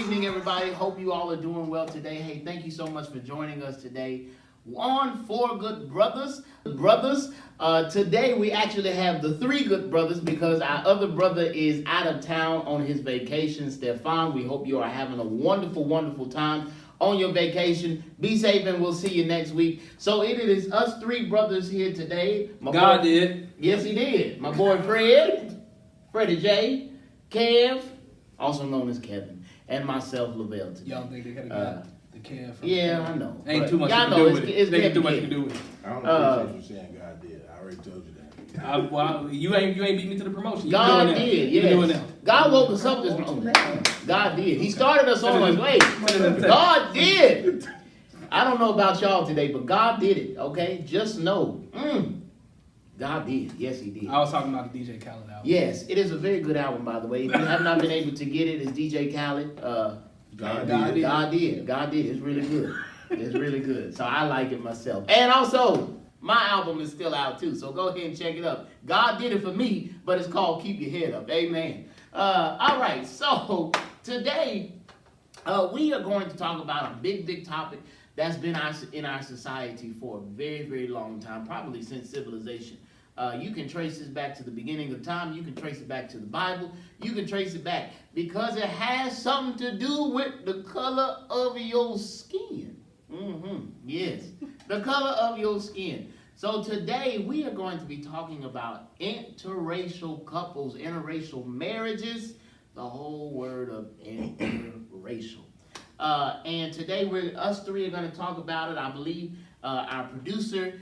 evening, everybody. Hope you all are doing well today. Hey, thank you so much for joining us today on Four Good Brothers. Today we actually have the three good brothers because our other brother is out of town on his vacation, Stefan. We hope you are having a wonderful, wonderful time on your vacation. Be safe, and we'll see you next week. So it is us three brothers here today. God did. Yes, he did. My boy Freddie J, Kev, also known as Kevin, and myself, Lavelle. Today. Y'all think they could have got the Kev from Yeah, I know. Ain't too much to do with it. Ain't too much to do with it. I don't appreciate you saying God did. I already told you that. Well, you ain't beat me to the promotion. God did, yes. You doing that. God woke us up this morning. God did. He started us on his way. God did. I don't know about y'all today, but God did it, okay? Just know. God did. Yes, he did. I was talking about the DJ Khaled album. Yes, it is a very good album, by the way. If you have not been able to get it, it's DJ Khaled. God did. It's really good. It's really good. So I like it myself. And also, my album is still out too. So go ahead and check it out. God did it for me, but it's called Keep Your Head Up. Amen. All right. So today, we are going to talk about a big topic that's been in our society for a very, very long time, probably since civilization. You can trace this back to the beginning of time. You can trace it back to the Bible. You can trace it back because it has something to do with the color of your skin. Yes, the color of your skin. So today we are going to be talking about interracial couples, interracial marriages, the whole word of interracial. And today us three are going to talk about it. I believe our producer,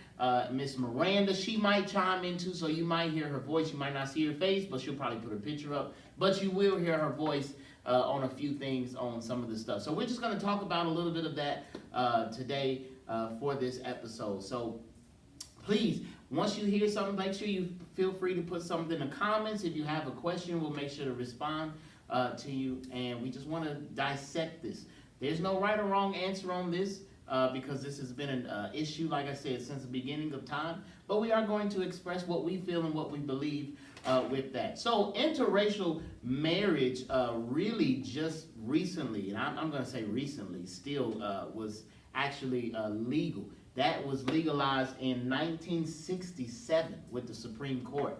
Miss Miranda, she might chime in too, so you might hear her voice. You might not see her face, but she'll probably put her picture up. But you will hear her voice on a few things on some of the stuff. So we're just going to talk about a little bit of that today for this episode. So please, once you hear something, make sure you feel free to put something in the comments. If you have a question, we'll make sure to respond to you. And we just want to dissect this. There's no right or wrong answer on this because this has been an issue, like I said, since the beginning of time. But we are going to express what we feel and what we believe with that. So interracial marriage really just recently, and I'm going to say recently, still was actually legal. That was legalized in 1967 with the Supreme Court.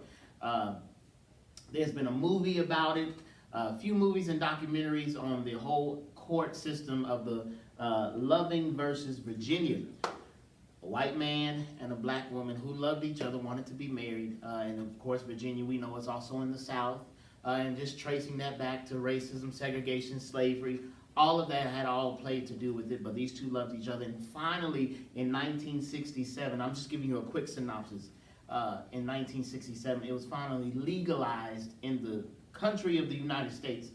There's been a movie about it, a few movies and documentaries on the whole court system of the Loving versus Virginia. A white man and a black woman who loved each other, wanted to be married. And of course, Virginia, we know, is also in the South. And just tracing that back to racism, segregation, slavery, all of that had all played to do with it. But these two loved each other. And finally, in 1967, I'm just giving you a quick synopsis. In 1967, it was finally legalized in the country of the United States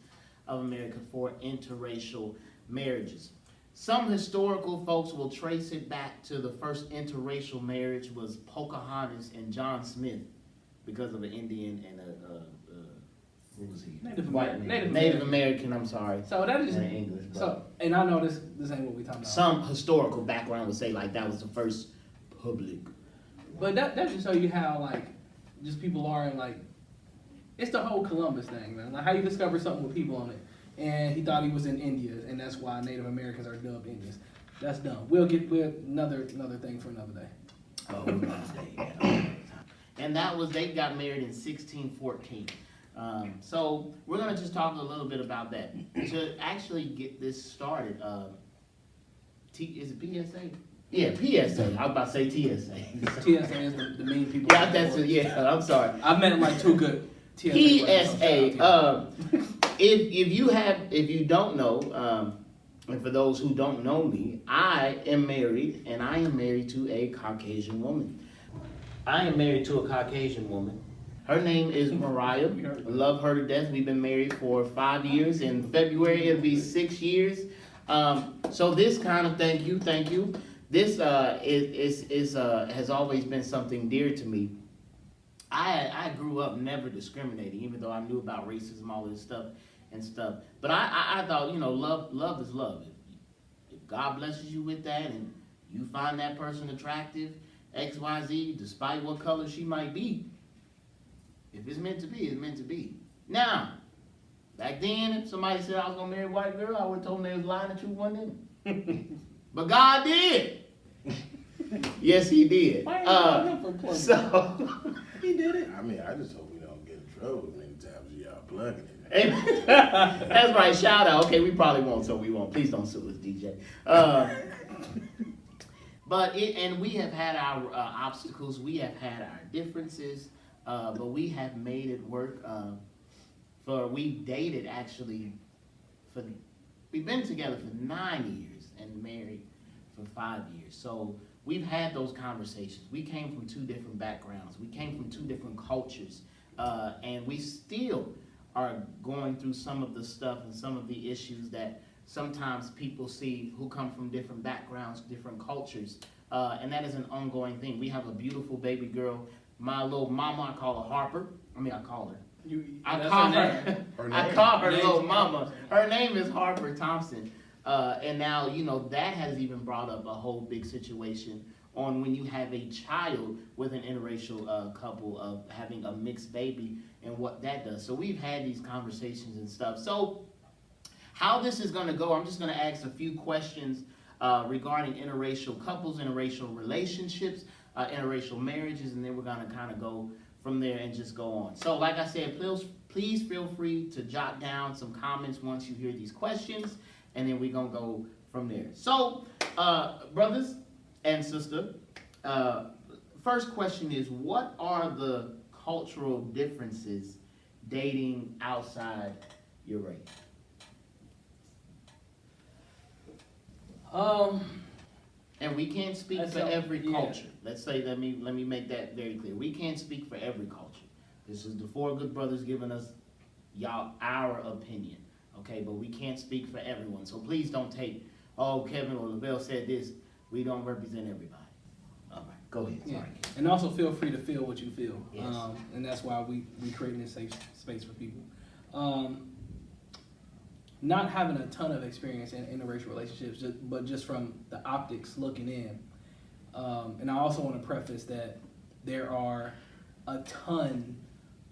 of America for interracial marriages. Some historical folks will trace it back to the first interracial marriage was Pocahontas and John Smith because of an Indian and what was he? Native American. I'm sorry. So that is English. So, and I know this ain't what we talking about. Some historical background would say like that was the first public. But that just show you how like just people are and like it's the whole Columbus thing, man. Like how you discover something with people on it. And he thought he was in India, and that's why Native Americans are dubbed Indians. That's dumb. We'll another thing for another day. Oh, yeah. And that was, they got married in 1614. So we're going to just talk a little bit about that. To actually get this started, is it PSA? Yeah, PSA. I was about to say TSA. TSA is the mean people. Yeah, that's it. Yeah, I'm sorry. I meant like two good PSA. If you don't know, and for those who don't know me, I am married, and I am married to a Caucasian woman. Her name is Mariah. Love her to death. We've been married for 5 years. In February, it'll be 6 years. So this kind of thank you. This has always been something dear to me. I grew up never discriminating, even though I knew about racism, all this stuff. But I thought, love is love. If God blesses you with that and you find that person attractive, X, Y, Z, despite what color she might be, if it's meant to be, it's meant to be. Now, Back then, if somebody said I was gonna marry a white girl, I would have told them they was lying, the truth wasn't in them. But God did. Yes, He did. Why are you him for plugging? So He did it. I mean, I just hope we don't get in trouble as many times as y'all plugging it. Amen. That's right. Shout out. Okay, we probably won't, so we won't. Please don't sue us, DJ. And we have had our obstacles. We have had our differences, but we have made it work. We dated actually we've been together for 9 years and married for 5 years. So we've had those conversations. We came from 2 different backgrounds. We came from 2 different cultures, and we still are going through some of the stuff and some of the issues that sometimes people see who come from different backgrounds, different cultures, and that is an ongoing thing. We have a beautiful baby girl, my little mama. I call her Harper. I call her. I call her little mama. Her name is Harper Thompson, and now that has even brought up a whole big situation on when you have a child with an interracial couple of having a mixed baby and what that does. So we've had these conversations and stuff. So how this is going to go, I'm just going to ask a few questions regarding interracial couples, interracial relationships, interracial marriages, and then we're going to kind of go from there and just go on. So like I said, please feel free to jot down some comments once you hear these questions, and then we're going to go from there. So brothers and sister, first question is, what are the cultural differences dating outside your race? And we can't speak for every culture. Let's say, let me make that very clear. We can't speak for every culture. This is the 4 good brothers giving us our opinion, okay? But we can't speak for everyone. So please don't take, Kevin or Lavelle said this. We don't represent everybody. All right, go ahead. Sorry. And also feel free to feel what you feel. Yes. And that's why we create this safe space for people. Not having a ton of experience in interracial relationships, but just from the optics looking in. And I also want to preface that there are a ton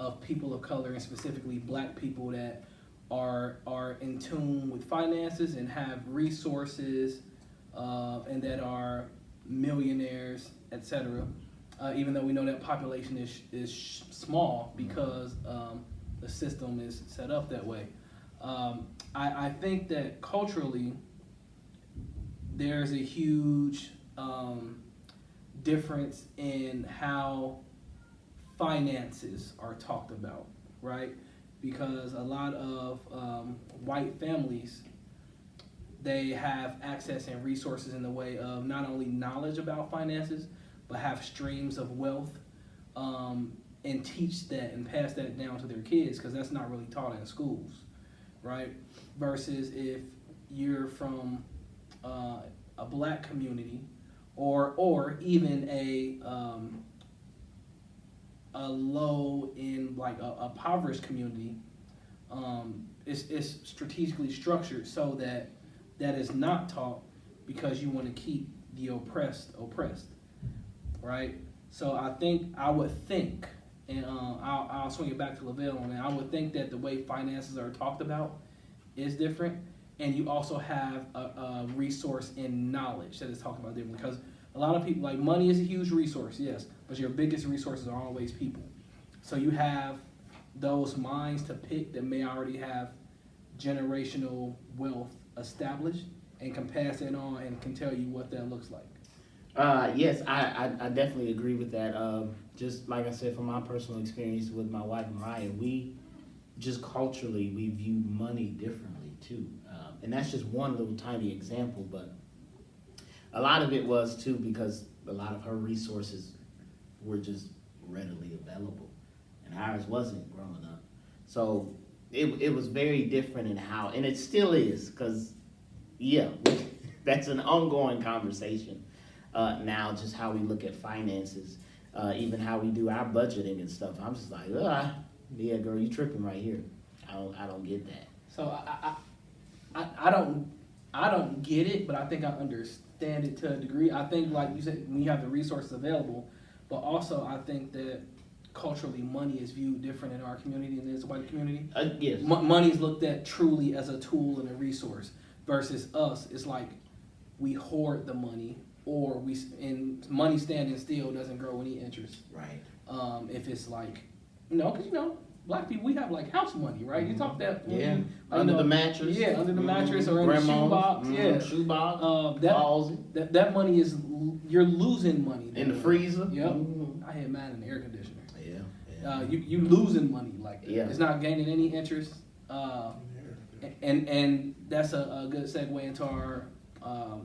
of people of color, and specifically black people, that are in tune with finances and have resources, and that are millionaires, etc. Even though we know that population is small because the system is set up that way. I think that culturally there's a huge difference in how finances are talked about, right? Because a lot of white families, they have access and resources in the way of not only knowledge about finances, but have streams of wealth, and teach that and pass that down to their kids, because that's not really taught in schools, right? Versus if you're from a black community, or even a low in like a impoverished community, it's strategically structured so that is not taught, because you want to keep the oppressed, right? So I would think, and I'll swing it back to Lavelle on that. I would think that the way finances are talked about is different, and you also have a resource in knowledge that is talked about differently. Because a lot of people, like, money is a huge resource, yes, but your biggest resources are always people. So you have those minds to pick that may already have generational wealth established and can pass it on and can tell you what that looks like. Yes, I definitely agree with that. Just like I said, from my personal experience with my wife Mariah, we just culturally, we view money differently too. And that's just one little tiny example, but a lot of it was too because a lot of her resources were just readily available, and ours wasn't growing up. So it was very different in how, and it still is, because that's an ongoing conversation now, just how we look at finances, even how we do our budgeting and stuff. I'm just like, yeah, girl, you tripping right here. I don't get that. So I don't get it, but I think I understand it to a degree. I think, like you said, when you have the resources available, but also I think that culturally money is viewed different in our community than it is the white community. Yes. Money is looked at truly as a tool and a resource versus us. It's like we hoard the money, or and money standing still doesn't grow any interest. Right. If it's like, because black people, we have like house money, right? You talk that under the mattress. Yeah, under the mattress or in the shoebox. Yeah, shoebox. That money is, you're losing money in the freezer. Yep. I had mine in the air conditioner. Yeah. You losing money like that. Yeah. It's not gaining any interest. And that's a good segue into our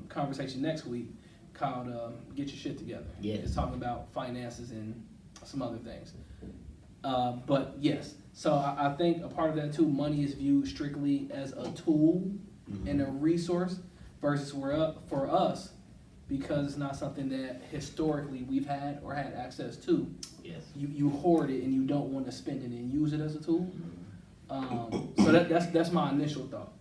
conversation next week called "Get Your Shit Together." Yeah. It's talking about finances and some other things. But yes, so I think a part of that too, money is viewed strictly as a tool and a resource versus for us, because it's not something that historically we've had or had access to. Yes. You hoard it and you don't want to spend it and use it as a tool. So that's my initial thought.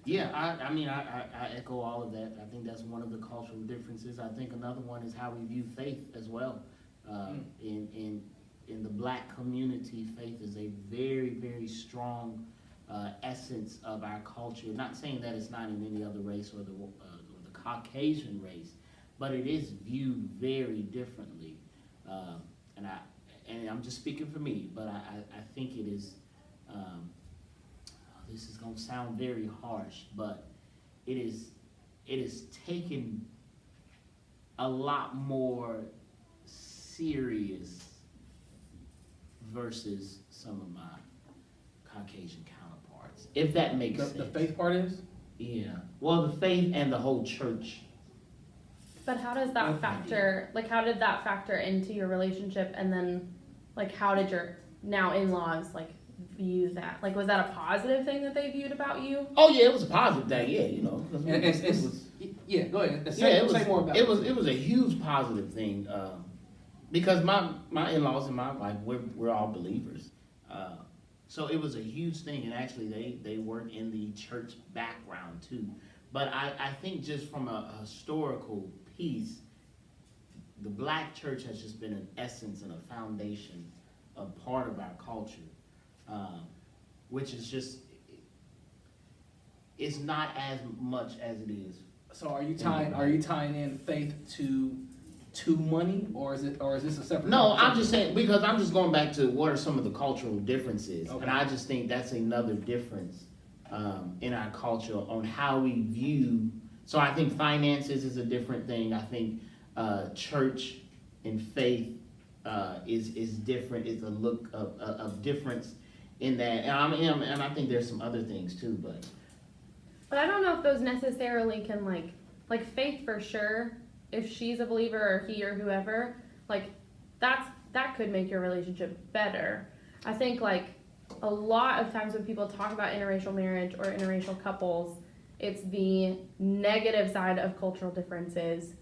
Yeah, I echo all of that. I think that's one of the cultural differences. I think another one is how we view faith as well. In the black community, faith is a very, very strong essence of our culture. Not saying that it's not in any other race or the Caucasian race, but it is viewed very differently. And I'm just speaking for me, but I think it is. This is gonna sound very harsh, but it is taken a lot more serious versus some of my Caucasian counterparts, if that makes sense. The faith part is? Yeah. Well, the faith and the whole church. But how does that factor, how did that factor into your relationship, and then, how did your now in-laws, view that? Was that a positive thing that they viewed about you? Oh yeah, it was a positive thing, yeah, Yeah, go ahead. Say more about it. It was a huge positive thing, because my in-laws and my wife, we're all believers. So it was a huge thing, and actually they work in the church background too. But I think just from a historical piece, the black church has just been an essence and a foundation, a part of our culture, which is just, it's not as much as it is. So are you tying in faith to money, or is this a separate? No, I'm just saying, because I'm just going back to what are some of the cultural differences, okay. And I just think that's another difference in our culture on how we view. So I think finances is a different thing. I think church and faith is different. It's a look of difference in that, and I think there's some other things too, but I don't know if those necessarily can like faith for sure. If she's a believer or he or whoever, that could make your relationship better. I think a lot of times when people talk about interracial marriage or interracial couples, it's the negative side of cultural differences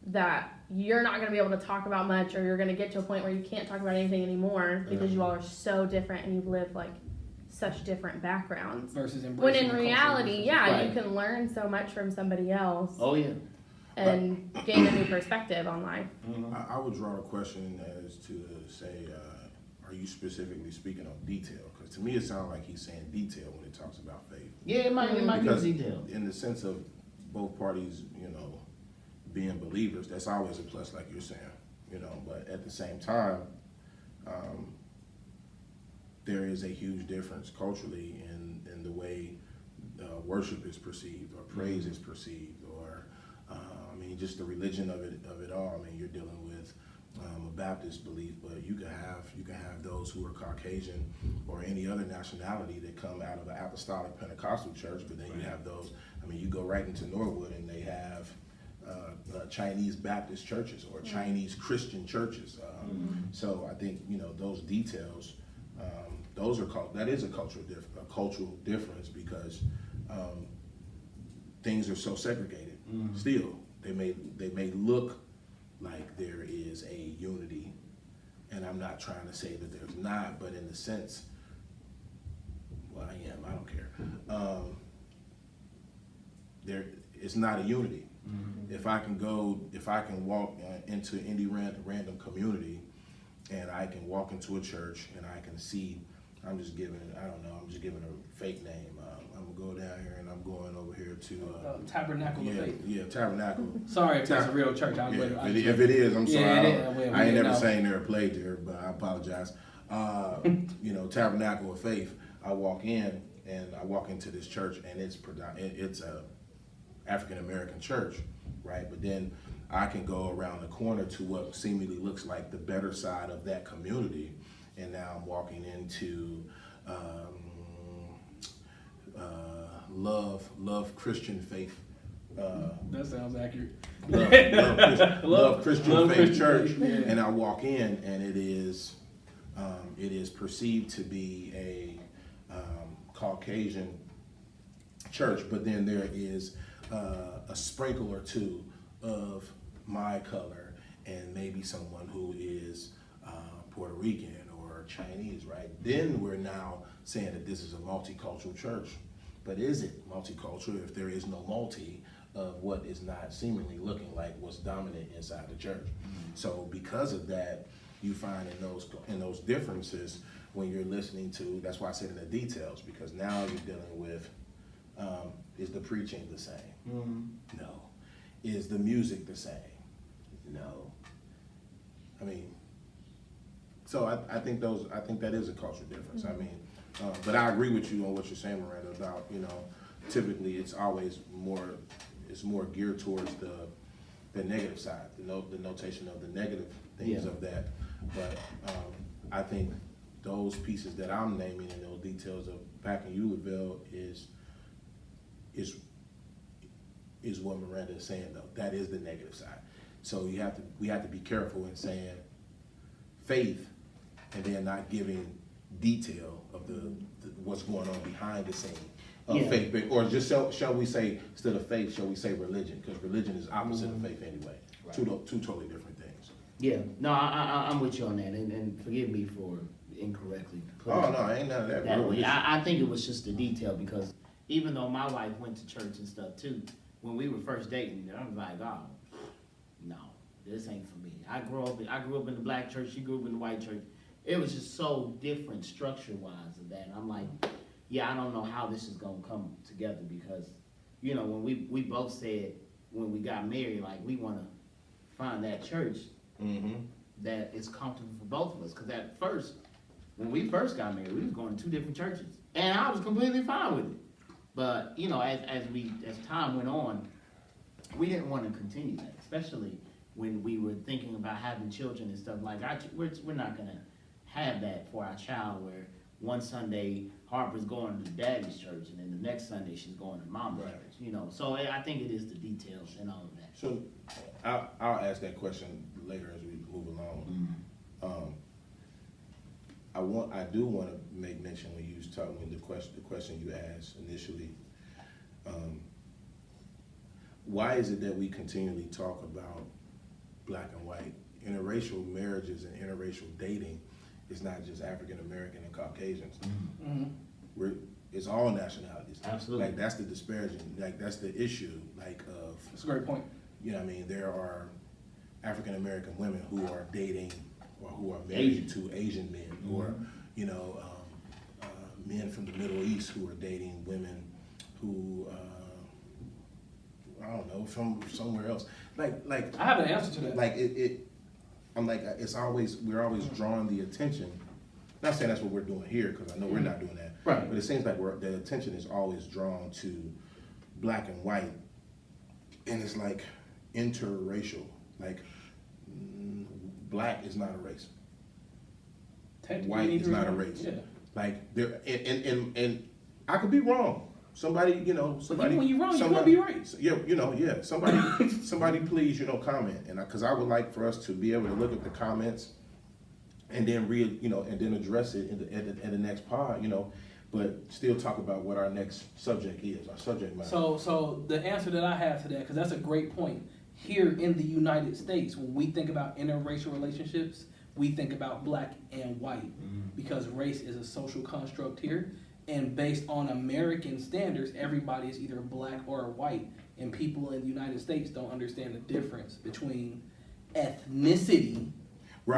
that you're not going to be able to talk about much, or you're going to get to a point where you can't talk about anything anymore because you all are so different and you've lived such different backgrounds. Versus embracing when in reality, right. You can learn so much from somebody else. Oh yeah. And gain a new perspective on life. Mm-hmm. I would draw a question as to say, are you specifically speaking on detail? Because to me it sounds like he's saying detail when he talks about faith. Yeah, it might be Because detail. in the sense of both parties, being believers, that's always a plus, like you're saying, but at the same time, there is a huge difference culturally in the way worship is perceived, or praise is perceived, or just the religion of it all. You're dealing with a Baptist belief, but you can have those who are Caucasian or any other nationality that come out of an apostolic Pentecostal church, but then you have those. You go right into Norwood and they have Chinese Baptist churches or Chinese Christian churches. So I think those details, that is a cultural difference, because things are so segregated. Still, they may look like there is a unity, and I'm not trying to say that there's not, but in the sense, well, I am. I don't care. It's not a unity. If I can walk into any random community and I can walk into a church and I can see, I'm just giving a fake name. I'm gonna go down here and I'm going over here to Tabernacle of Faith. Yeah, Tabernacle. Sorry if that's a real church. If it is, I'm sorry. I ain't never know. saying there or played there, but I apologize. Tabernacle of Faith. I walk in and I walk into this church and it's a African American church, right? But then I can go around the corner to what seemingly looks like the better side of that community, and now I'm walking into love Christian faith. That sounds accurate. Love Christian faith church, yeah. and I walk in, and it is perceived to be a Caucasian church, but then there is a sprinkle or two of my color and maybe someone who is Puerto Rican or Chinese, right? Then we're now saying that this is a multicultural church. But is it multicultural if there is no multi of what is not seemingly looking like what's dominant inside the church? So because of that, you find in those differences when you're listening to, that's why I said in the details, because now you're dealing with, is the preaching the same? No. Is the music the same? No. I mean, so I think that is a cultural difference. I mean, but I agree with you on what you're saying, Miranda, about, typically it's always more geared towards the negative side, the notation of the negative things of that. But I think those pieces that I'm naming and those details of backing you, Lavelle, is what Miranda is saying, though. That is the negative side. So we have to be careful in saying faith and then not giving detail of the what's going on behind the scene of faith, or just shall we say, instead of faith, shall we say religion? Because religion is opposite of faith anyway. Right. Two totally different things. Yeah, no, I'm with you on that, and forgive me for incorrectly putting no, ain't none of that way. I think it was just the detail, because even though my wife went to church and stuff too, when we were first dating, I was like, oh, no, this ain't for me. I grew up in the black church, she grew up in the white church. It was just so different structure-wise of that. And I'm like, yeah, I don't know how this is gonna come together, because, when we both said when we got married, like, we wanna find that church that is comfortable for both of us. Because at first, when we first got married, we was going to two different churches, and I was completely fine with it. But as time went on, we didn't want to continue that, especially when we were thinking about having children and stuff. Like, we're not gonna have that for our child, where one Sunday Harper's going to daddy's church and then the next Sunday she's going to mom's church. So I think it is the details and all of that. So I'll ask that question later as we move along. I do want to make mention when you was talking, the question you asked initially. Why is it that we continually talk about black and white? Interracial marriages and interracial dating is not just African American and Caucasians. It's all nationalities. Absolutely. Like, that's the disparaging. Like, that's the issue. Like, of. That's a great point. There are African American women who are dating or who are married to Asian men, or men from the Middle East who are dating women who I don't know, from somewhere else. Like I have an answer to that. Like I'm like, we're always drawing the attention. Not saying that's what we're doing here, because I know we're not doing that. Right. But it seems like the attention is always drawn to black and white, and it's like interracial. Like, black is not a race. White is not a race. Yeah. Like, there, and I could be wrong. Somebody. When you're wrong, you won't be right. Yeah. Somebody please, comment, and because I would like for us to be able to look at the comments and then read, and then address it in the next pod, but still talk about what our next subject is, our subject matter. So the answer that I have to that, because that's a great point. Here in the United States, when we think about interracial relationships, we think about black and white, because race is a social construct here. And based on American standards, everybody is either black or white. And people in the United States don't understand the difference between ethnicity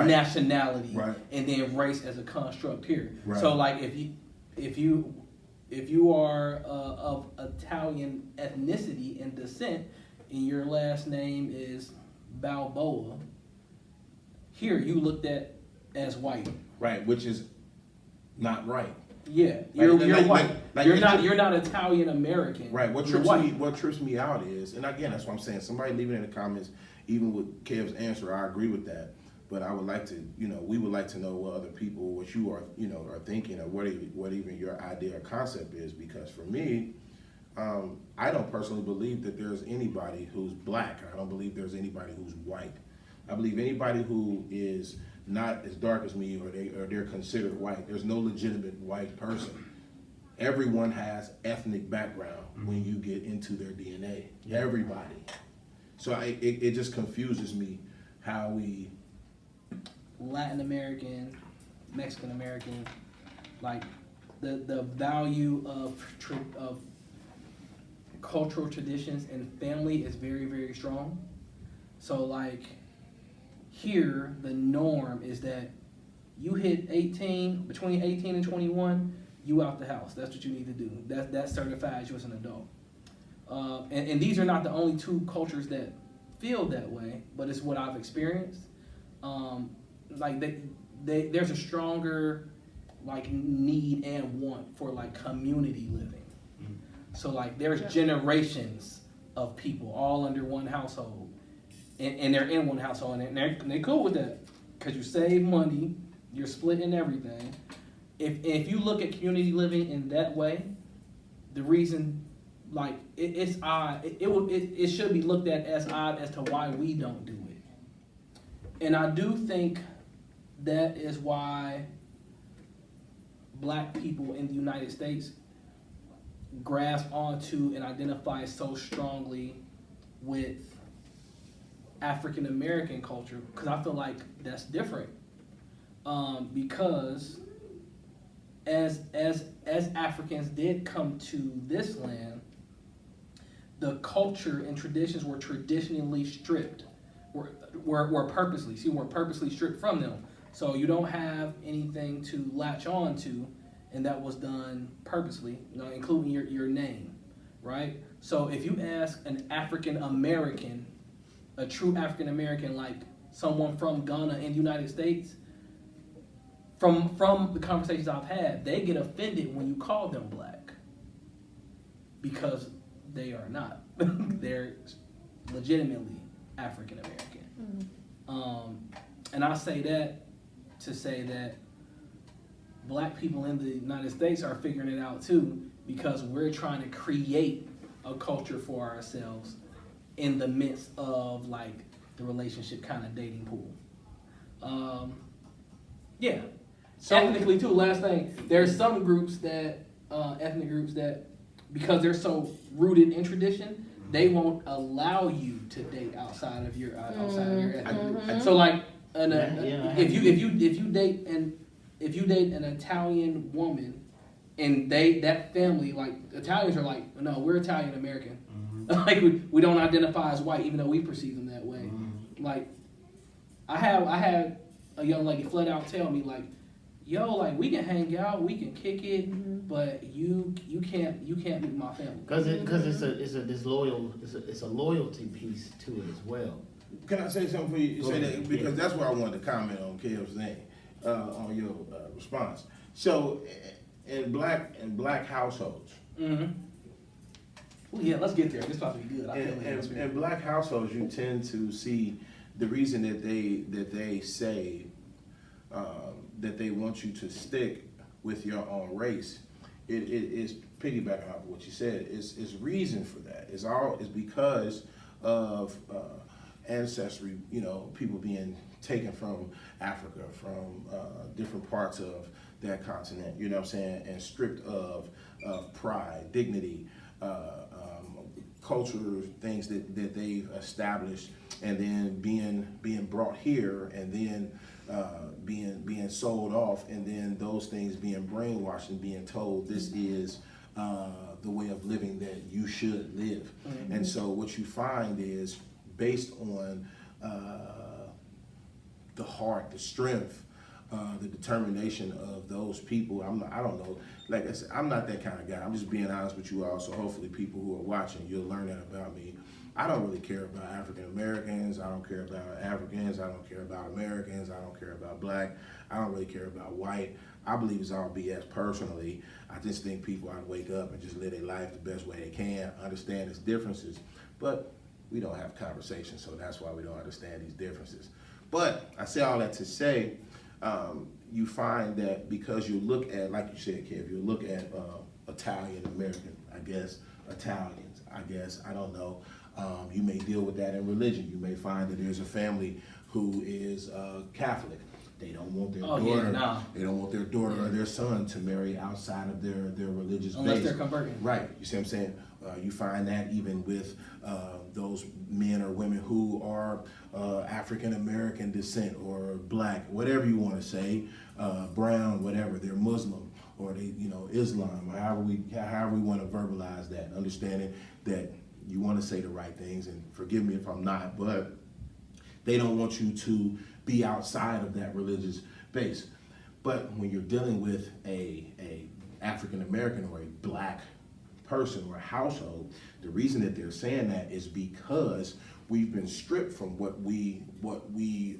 nationality, Right. and then race as a construct here. Right. So like if you are of Italian ethnicity and descent, and your last name is Balboa, here you looked at as white. Right, which is not right. Yeah, you're white. like you're not Italian American. Right. What You're trips me out is, and again, that's what I'm saying. Somebody leave it in the comments. Even with Kev's answer, I agree with that. But I would like to, we would like to know what other people, what you are, are thinking, or what even your idea or concept is. Because for me, I don't personally believe that there's anybody who's black. I don't believe there's anybody who's white. I believe anybody who is not as dark as me, or they're considered white. There's no legitimate white person. Everyone has ethnic background when you get into their DNA. Yeah. Everybody. So it just confuses me how we Latin American, Mexican American, like the value of cultural traditions and family is very, very strong. So like here, the norm is that you hit 18, between 18 and 21, you out the house. That's what you need to do. That certifies you as an adult. And these are not the only two cultures that feel that way, but it's what I've experienced. Like there's a stronger like need and want for like community living. So like there's generations of people all under one household, and they're in one household, and they're cool with that because you save money, you're splitting everything. If you look at community living in that way, the reason like it's odd, it should be looked at as odd as to why we don't do it. And I do think that is why black people in the United States grasp onto and identify so strongly with African American culture, because I feel like that's different. Because as Africans did come to this land, the culture and traditions were traditionally stripped, were purposely stripped from them. So you don't have anything to latch on to, and that was done purposely, including your name, right? So if you ask an African American, a true African American, like someone from Ghana in the United States, from the conversations I've had, they get offended when you call them black, because they are not. They're legitimately African American. And I say that to say that black people in the United States are figuring it out too, because we're trying to create a culture for ourselves in the midst of like the relationship kind of dating pool. Yeah. So, ethnically too, last thing, there's some groups that, ethnic groups that, because they're so rooted in tradition, they won't allow you to date outside of your ethnic. So like, if you date an Italian woman, and that family, like Italians are like, no, we're Italian American. Like we don't identify as white, even though we perceive them that way. Like I had a young lady flat out tell me like, yo, like we can hang out, we can kick it, but you can't meet my family. Because it's a loyalty piece to it as well. Can I say something for you? Go ahead. Because that's what I wanted to comment on Kev's thing, on your response. So, in black households. Well, yeah, let's get there. This probably be good. I feel In black households, you tend to see the reason that they say that they want you to stick with your own race. It is piggybacking off of what you said. It's reason for that. It's because of ancestry. People being taken from Africa, from different parts of that continent. You know what I'm saying, and stripped of pride, dignity. Culture, things that they've established, and then being brought here, and then being sold off, and then those things being brainwashed and being told this is the way of living that you should live. And so what you find is, based on the heart, the strength, the determination of those people. I don't know. Like I said, I'm not that kind of guy. I'm just being honest with you all. So hopefully people who are watching, you'll learn that about me. I don't really care about African Americans. I don't care about Africans. I don't care about Americans. I don't care about black. I don't really care about white. I believe it's all BS personally. I just think people ought to wake up and just live their life the best way they can, understand its differences. But we don't have conversations, so that's why we don't understand these differences. But I say all that to say, you find that because you look at, like you said, Kev, you look at Italian American, I guess, Italians, I guess, I don't know. You may deal with that in religion. You may find that there's a family who is Catholic. They don't want their daughter. They don't want their daughter or their son to marry outside of their religious unless base. they're converting. Right. You see what I'm saying? You find that even with those men or women who are African American descent or black, whatever you want to say, brown, whatever. They're Muslim or they, Islam, or however we want to verbalize that. Understanding that you want to say the right things, and forgive me if I'm not, but they don't want you to be outside of that religious base. But when you're dealing with a African American or a black person or household, the reason that they're saying that is because we've been stripped from what we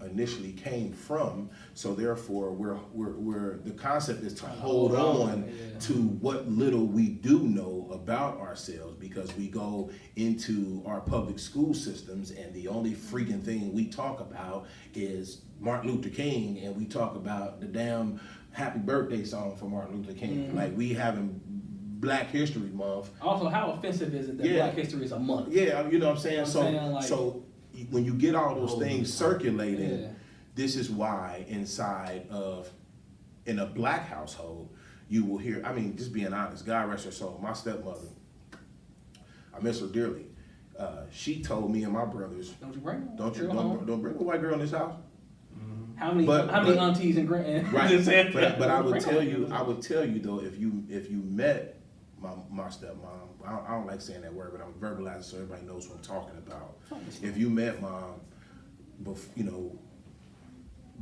initially came from. So therefore, we're the concept is to hold on to what little we do know about ourselves, because we go into our public school systems and the only freaking thing we talk about is Martin Luther King, and we talk about the damn happy birthday song for Martin Luther King. Mm-hmm. Like we having Black History Month. Also, how offensive is it that Black History is a month? Yeah, you know what I'm saying? So when you get all those things circulating, this is why in a black household, you will hear, I mean, just being honest, God rest her soul, my stepmother, I miss her dearly. She told me and my brothers, don't bring a white girl in this house. How many aunties and grand? Right. But I would tell you though, if you met my stepmom, I don't like saying that word, but I'm verbalizing so everybody knows what I'm talking about. If you met mom,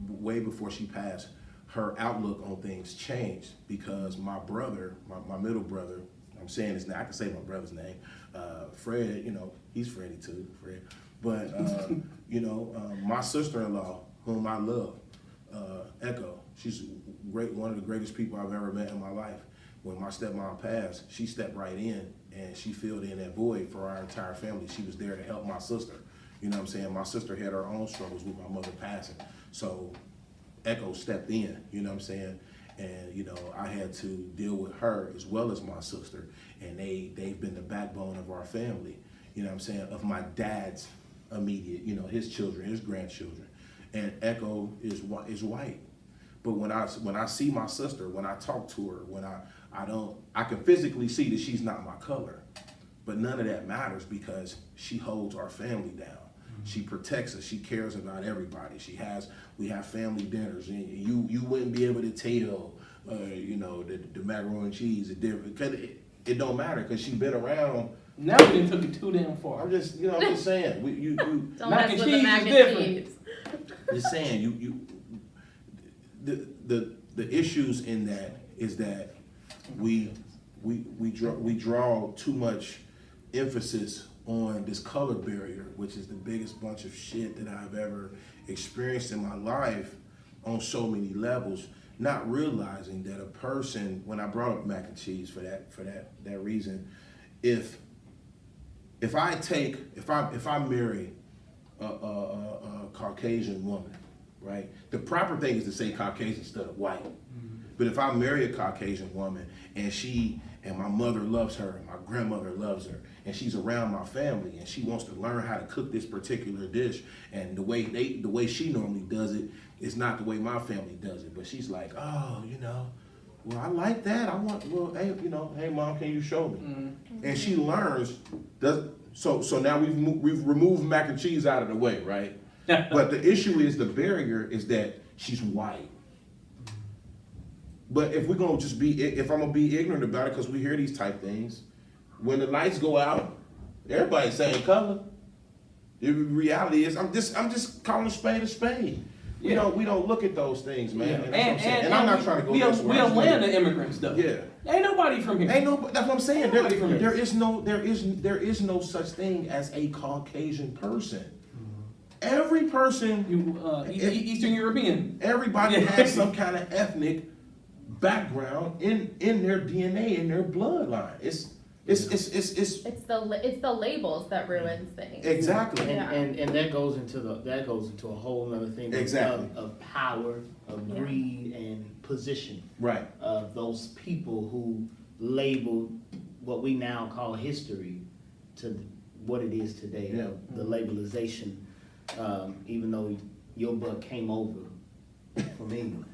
way before she passed, her outlook on things changed, because my brother, my middle brother, I'm saying his name, I can say my brother's name, Fred, he's Freddie too, Fred. But, my sister-in-law, whom I love, Echo, she's one of the greatest people I've ever met in my life. When my stepmom passed, she stepped right in and she filled in that void for our entire family. She was there to help my sister. You know what I'm saying? My sister had her own struggles with my mother passing. So Echo stepped in, you know what I'm saying? And, I had to deal with her as well as my sister. And they've been the backbone of our family, you know what I'm saying? Of my dad's immediate, his children, his grandchildren. And Echo is white. But when I see my sister, when I talk to her, I can physically see that she's not my color. But none of that matters, because she holds our family down. Mm-hmm. She protects us. She cares about everybody. We have family dinners, and you wouldn't be able to tell, the macaroni and cheese is different. Cause it don't matter, because she's been around. Now we didn't took it too damn far. I'm just saying. Don't mac and cheese is different. Just saying, the issues in that is that we draw too much emphasis on this color barrier, which is the biggest bunch of shit that I've ever experienced in my life on so many levels, not realizing that a person, when I brought up mac and cheese for that reason, if I marry a Caucasian woman, right? The proper thing is to say Caucasian instead of white. Mm-hmm. But if I marry a Caucasian woman and my mother loves her, and my grandmother loves her, and she's around my family, and she wants to learn how to cook this particular dish, and the way she normally does it is not the way my family does it. But she's like, oh, well, I like that. Hey, mom, can you show me? Mm-hmm. And she learns. So now we've removed mac and cheese out of the way, right? But the issue is, the barrier is that she's white. But if I'm gonna be ignorant about it, because we hear these type things, when the lights go out, everybody's saying color. The reality is, I'm just calling a spade a spade. We don't look at those things, man. Yeah. And, that's what I'm saying. And I'm not trying to go this way. We a land of immigrants, though. Yeah. Ain't nobody from here. Ain't no. That's what I'm saying. Nobody from There is no such thing as a Caucasian person. Every person, Eastern European. everybody has some kind of ethnic background in their DNA, in their bloodline. It's It's the labels that ruins things. exactly. And that goes into a whole other thing Exactly. of power, of Yeah. greed, and position Right. of those people who labeled what we now call history to what it is today. Yeah. The labelization, even though your butt came over from England.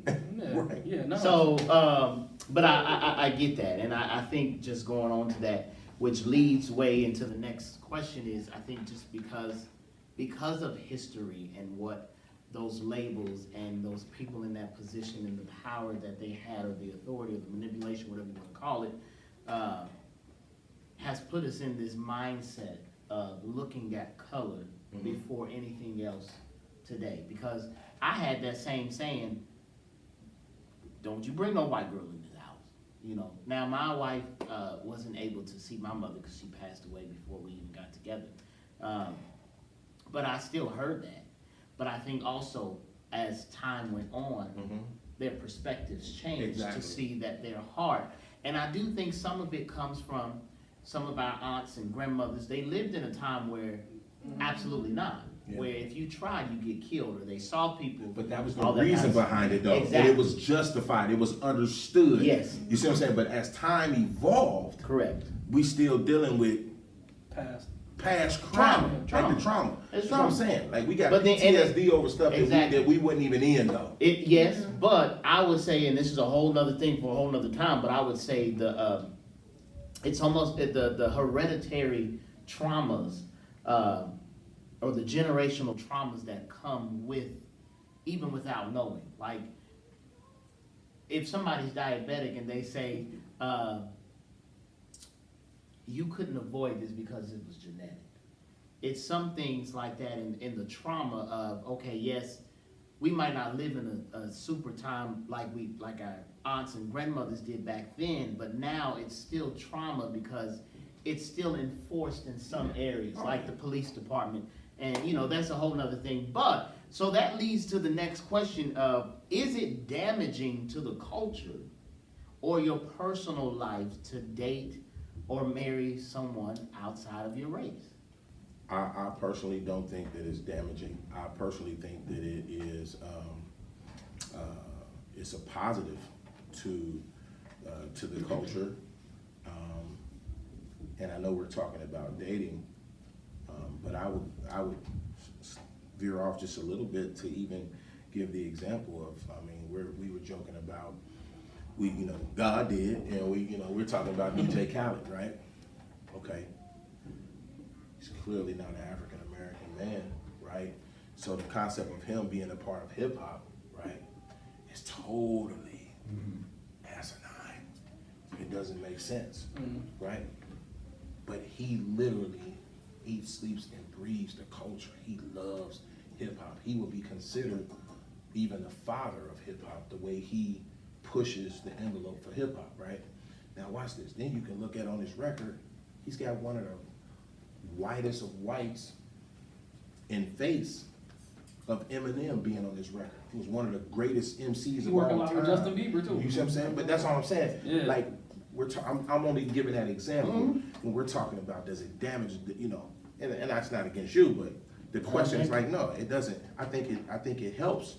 Yeah, Right. yeah, no. So, but I get that, and I think just going on to that, which leads way into the next question is, I think just because of history and what those labels and those people in that position and the power that they had, or the authority, or the manipulation, whatever you want to call it, has put us in this mindset of looking at color before anything else today. Because I had that same saying, don't you bring no white girl into the house. You know, now my wife wasn't able to see my mother because she passed away before we even got together. But I still heard that. But I think also as time went on, their perspectives changed to see that they're hard. And I do think some of it comes from some of our aunts and grandmothers. They lived in a time where absolutely not. Yeah. Where if you tried, you get killed, or they saw people. But that was all the that reason kind of behind it, though. Exactly. And it was justified. It was understood. Yes. You see what I'm saying? But as time evolved, Correct. we still dealing with past crime, like the trauma. It's That's what I'm trauma. saying. Like we got But then- PTSD over stuff Exactly. that we wouldn't even in though. Yes, but I would say, and this is a whole nother thing for a whole nother time, but I would say it's almost the hereditary traumas, or the generational traumas that come with, even without knowing. Like, if somebody's diabetic and they say, you couldn't avoid this because it was genetic. It's some things like that in the trauma of, okay, yes, we might not live in a super time like our aunts and grandmothers did back then, but now it's still trauma because it's still enforced in some areas, like the police department. And, you know, that's a whole nother thing. But, so that leads to the next question of, is it damaging to the culture or your personal life to date or marry someone outside of your race? I personally don't think that it's damaging. I personally think that it is it's a positive to the culture. And I know we're talking about dating, but I would veer off just a little bit to even give the example of, I mean, we were joking about, God did, and we're talking about DJ Khaled, right? Okay. He's clearly not an African American man, right? So the concept of him being a part of hip hop, right, is totally asinine. It doesn't make sense, right? But he literally eats, sleeps, and breathes the culture. He loves hip hop. He would be considered even the father of hip hop, the way he pushes the envelope for hip hop, right? Now watch this. Then you can look at on his record, he's got one of the whitest of whites in face of Eminem being on this record. He was one of the greatest MCs of all working a lot time. with Justin Bieber too. You see what I'm saying? But that's all I'm saying. Yeah. Like I'm only giving that example when we're talking about, does it damage the, and that's not against you, but the question is like, no, it doesn't. I think it helps,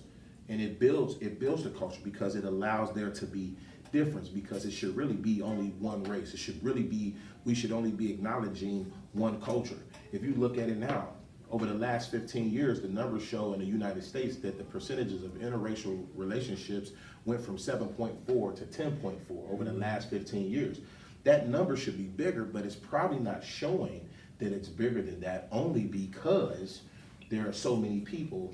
and it builds the culture because it allows there to be difference, because it should really be only one race. It should really be, we should only be acknowledging one culture. If you look at it now, over the last 15 years, the numbers show in the United States that the percentages of interracial relationships went from 7.4 to 10.4 over the last 15 years. That number should be bigger, but it's probably not showing that it's bigger than that, only because there are so many people,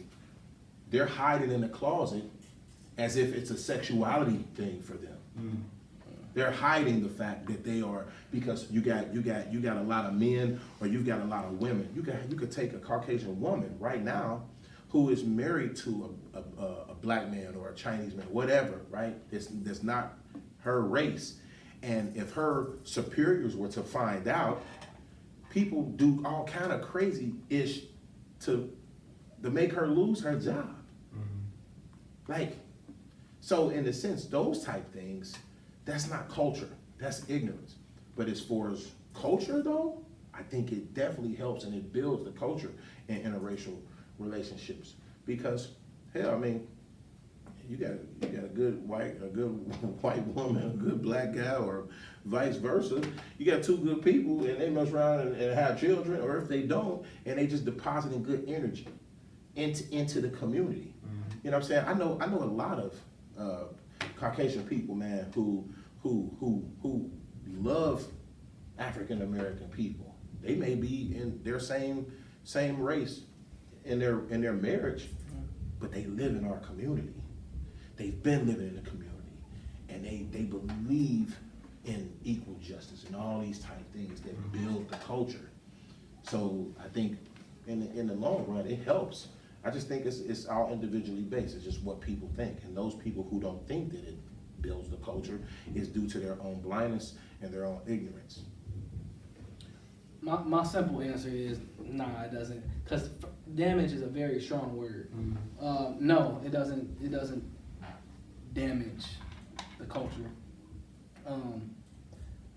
they're hiding in the closet as if it's a sexuality thing for them. They're hiding the fact that they are, because you got a lot of men, or you've got a lot of women. You could take a Caucasian woman right now who is married to a black man or a Chinese man, whatever, right? That's not her race. And if her superiors were to find out, people do all kind of crazy-ish to make her lose her job. Like, so in a sense, those type things, that's not culture, that's ignorance. But as far as culture though, I think it definitely helps and it builds the culture in interracial relationships. Because hell, I mean, you got a good white woman, a good black guy, or vice versa. You got two good people and they mess around and have children, or if they don't, and they just depositing good energy into the community. You know what I'm saying? I know a lot of Caucasian people, man, who love African American people. They may be in their same race in their marriage, but they live in our community. They've been living in the community, and they believe in equal justice and all these type things that build the culture. So I think in the long run it helps. I just think it's all individually based. It's just what people think, and those people who don't think that it builds the culture is due to their own blindness and their own ignorance. My simple answer is nah, it doesn't, because damage is a very strong word. No, it doesn't damage the culture.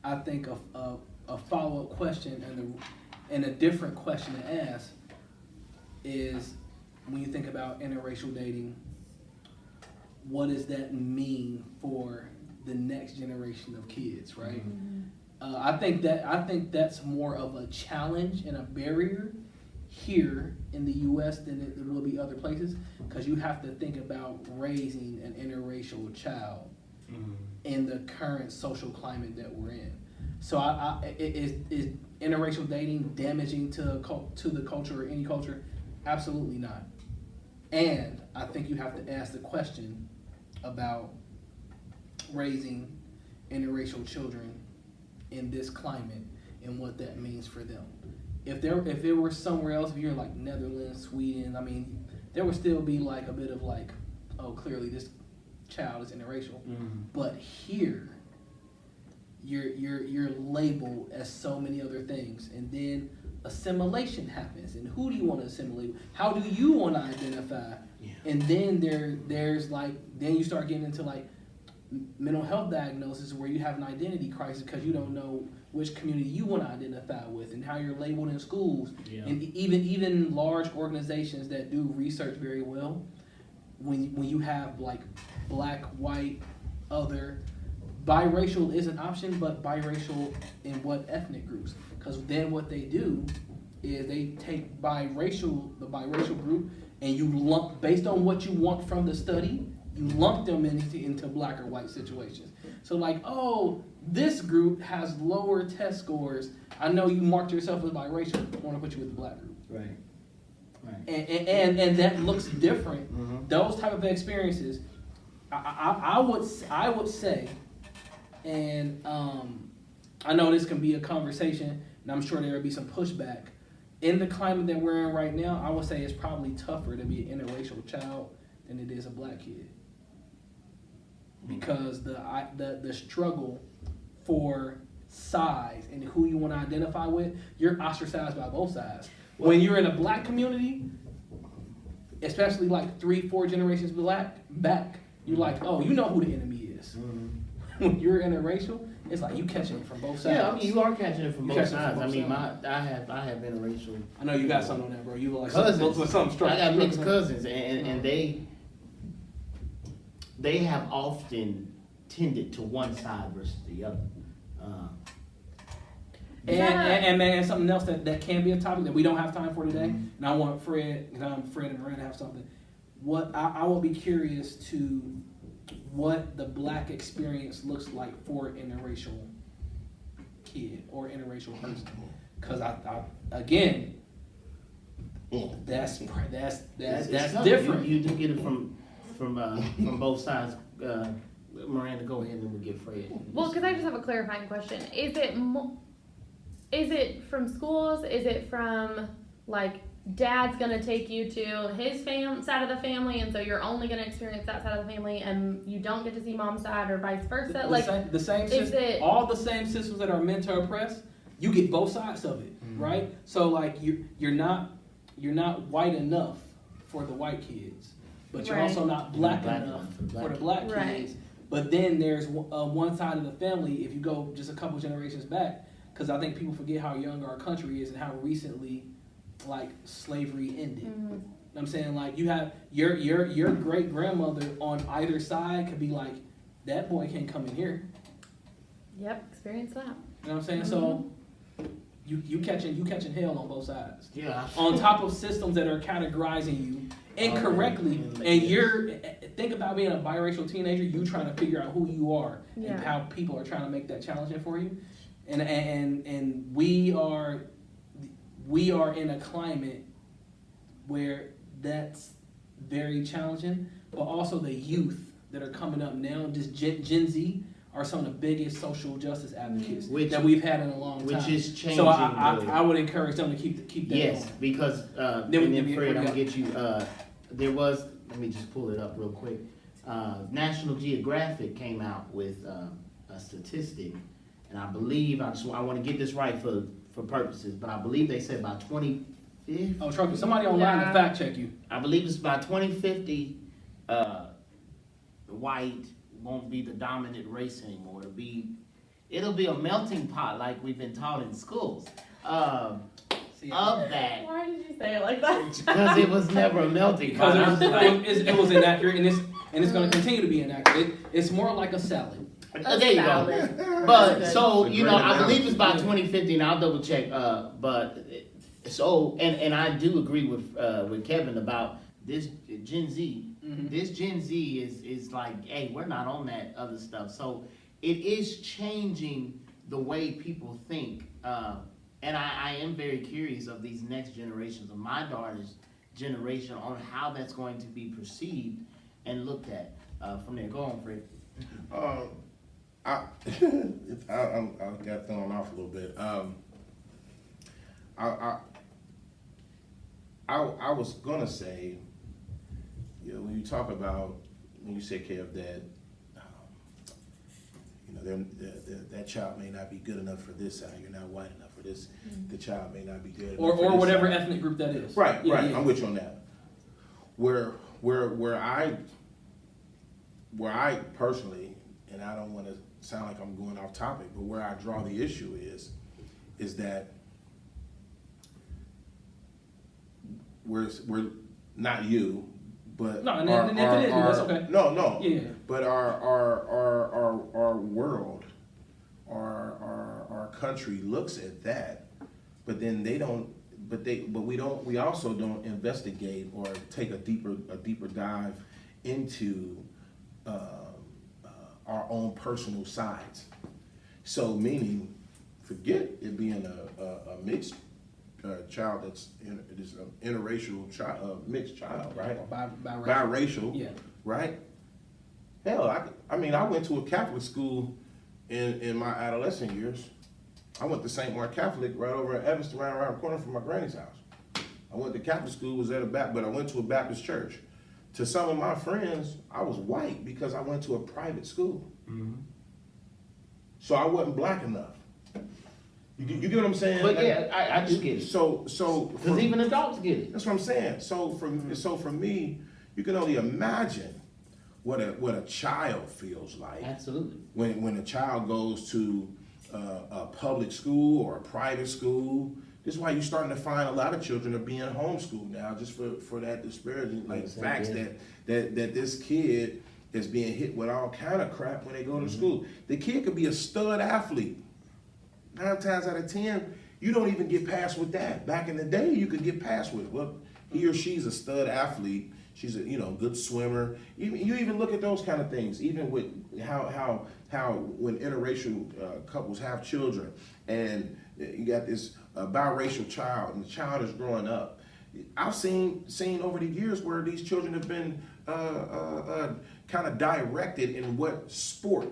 I think a follow-up question and a different question to ask is, when you think about interracial dating, what does that mean for the next generation of kids, right? I think that's more of a challenge and a barrier here in the U.S. than it will be other places, because you have to think about raising an interracial child in the current social climate that we're in. So is interracial dating damaging to the culture or any culture? Absolutely not. And I think you have to ask the question about raising interracial children in this climate and what that means for them. If it were somewhere else, if you're like Netherlands, Sweden, I mean, there would still be like a bit of like, oh, clearly this child is interracial. But here, you're labeled as so many other things, and then assimilation happens. And who do you want to assimilate? How do you want to identify? Yeah. And then there's like, then you start getting into like mental health diagnosis where you have an identity crisis because you don't know which community you want to identify with and how you're labeled in schools. Yeah. And even large organizations that do research very well, when you have like black, white, other, biracial is an option, but biracial in what ethnic groups? Because then what they do is they take the biracial group, and you lump, based on what you want from the study, you lump them into black or white situations. So like, oh, this group has lower test scores. I know you marked yourself as biracial. I want to put you with the black group. Right. And that looks different. Those type of experiences, I would say, and I know this can be a conversation, and I'm sure there will be some pushback. In the climate that we're in right now, I would say it's probably tougher to be an interracial child than it is a black kid. Because the struggle for size and who you want to identify with, you're ostracized by both sides. When you're in a black community, especially like 3-4 generations back, you're like, oh, you know who the enemy is. When you're interracial, it's like you catching it from both sides. Yeah, I mean, you are catching it from both sides. I mean, I have interracial. I know you got something on that, bro. You like cousins. Something I got mixed cousins, and they have often tended to one side versus the other. And man, something else that can be a topic that we don't have time for today, and I want Fred and Miranda to have something. What I will be curious to what the black experience looks like for an interracial kid or interracial person, because I again, that's different. You do get it from both sides. Miranda, go ahead and we'll get Fred. Well, because I just have a clarifying question. Is it from schools? Is it from like dad's gonna take you to his side of the family, and so you're only gonna experience that side of the family, and you don't get to see mom's side, or vice versa. The same system, all the same systems that are meant to oppress, you get both sides of it, right? So like you're not white enough for the white kids, but you're also not black enough for the black kids. But then there's one side of the family, if you go just a couple generations back, because I think people forget how young our country is and how recently, like, slavery ended. You know what I'm saying? Like, you have your great grandmother on either side could be like, that boy can't come in here. Yep, experience that. You know what I'm saying? So you catching hell on both sides. Yeah. On top of systems that are categorizing you incorrectly, and you're think about being a biracial teenager. You trying to figure out who you are and how people are trying to make that challenging for you, and we are in a climate where that's very challenging. But also the youth that are coming up now, just Gen Z, are some of the biggest social justice advocates that we've had in a long time. Which is changing. So I would encourage them to keep that going. Yes, because then Fred, I'm gonna get you. There was. Let me just pull it up real quick. National Geographic came out with a statistic, and I believe I want to get this right for purposes, but I believe they said by 2050. Oh, trust me, somebody online to fact check you. I believe it's by 2050. White won't be the dominant race anymore. It'll be a melting pot like we've been taught in schools. Of that. Why did you say it like that? Because it was never a melting pot. It was inaccurate, and it's going to continue to be inaccurate. It's more like a salad. There you go. But so I believe it's by 2050, and I'll double check. But so and I do agree with Kevin about this Gen Z. This Gen Z is like, hey, we're not on that other stuff. So it is changing the way people think. And I am very curious of these next generations, of my daughter's generation, on how that's going to be perceived and looked at from there. Go on, Fred. I got thrown off a little bit. I was gonna say, when you talk about, when you say, Kev, that that child may not be good enough for this side, you're not white enough for this, the child may not be good enough or for whatever side. ethnic group that is. Right, I'm with you on that. Where I personally, and I don't want to sound like I'm going off topic, but where I draw the issue is that we're not you, but no, and if it is, that's okay. No, yeah. But our world, our country looks at that, but then they don't. We also don't investigate or take a deeper dive into our own personal sides. So meaning, forget it being a mixed child it is an interracial child, mixed child, right? Or biracial, yeah. Right? Hell, I went to a Catholic school in my adolescent years. I went to St. Mark Catholic right over in Evanston, right around the corner from my granny's house. I went to Catholic school, was at but I went to a Baptist church. To some of my friends, I was white because I went to a private school. So I wasn't black enough. You get what I'm saying? But yeah, I just get it. So because even adults get it. That's what I'm saying. So for me, you can only imagine what a child feels like. Absolutely. When a child goes to a public school or a private school. This is why you're starting to find a lot of children are being homeschooled now, just for that disparaging facts that this kid is being hit with all kind of crap when they go to school. The kid could be a stud athlete. 9 times out of 10, you don't even get past with that. Back in the day, you could get past with, well, he or she's a stud athlete. She's a good swimmer. You even look at those kind of things. Even with how when interracial couples have children, and you got this biracial child, and the child is growing up. I've seen over the years where these children have been kind of directed in what sport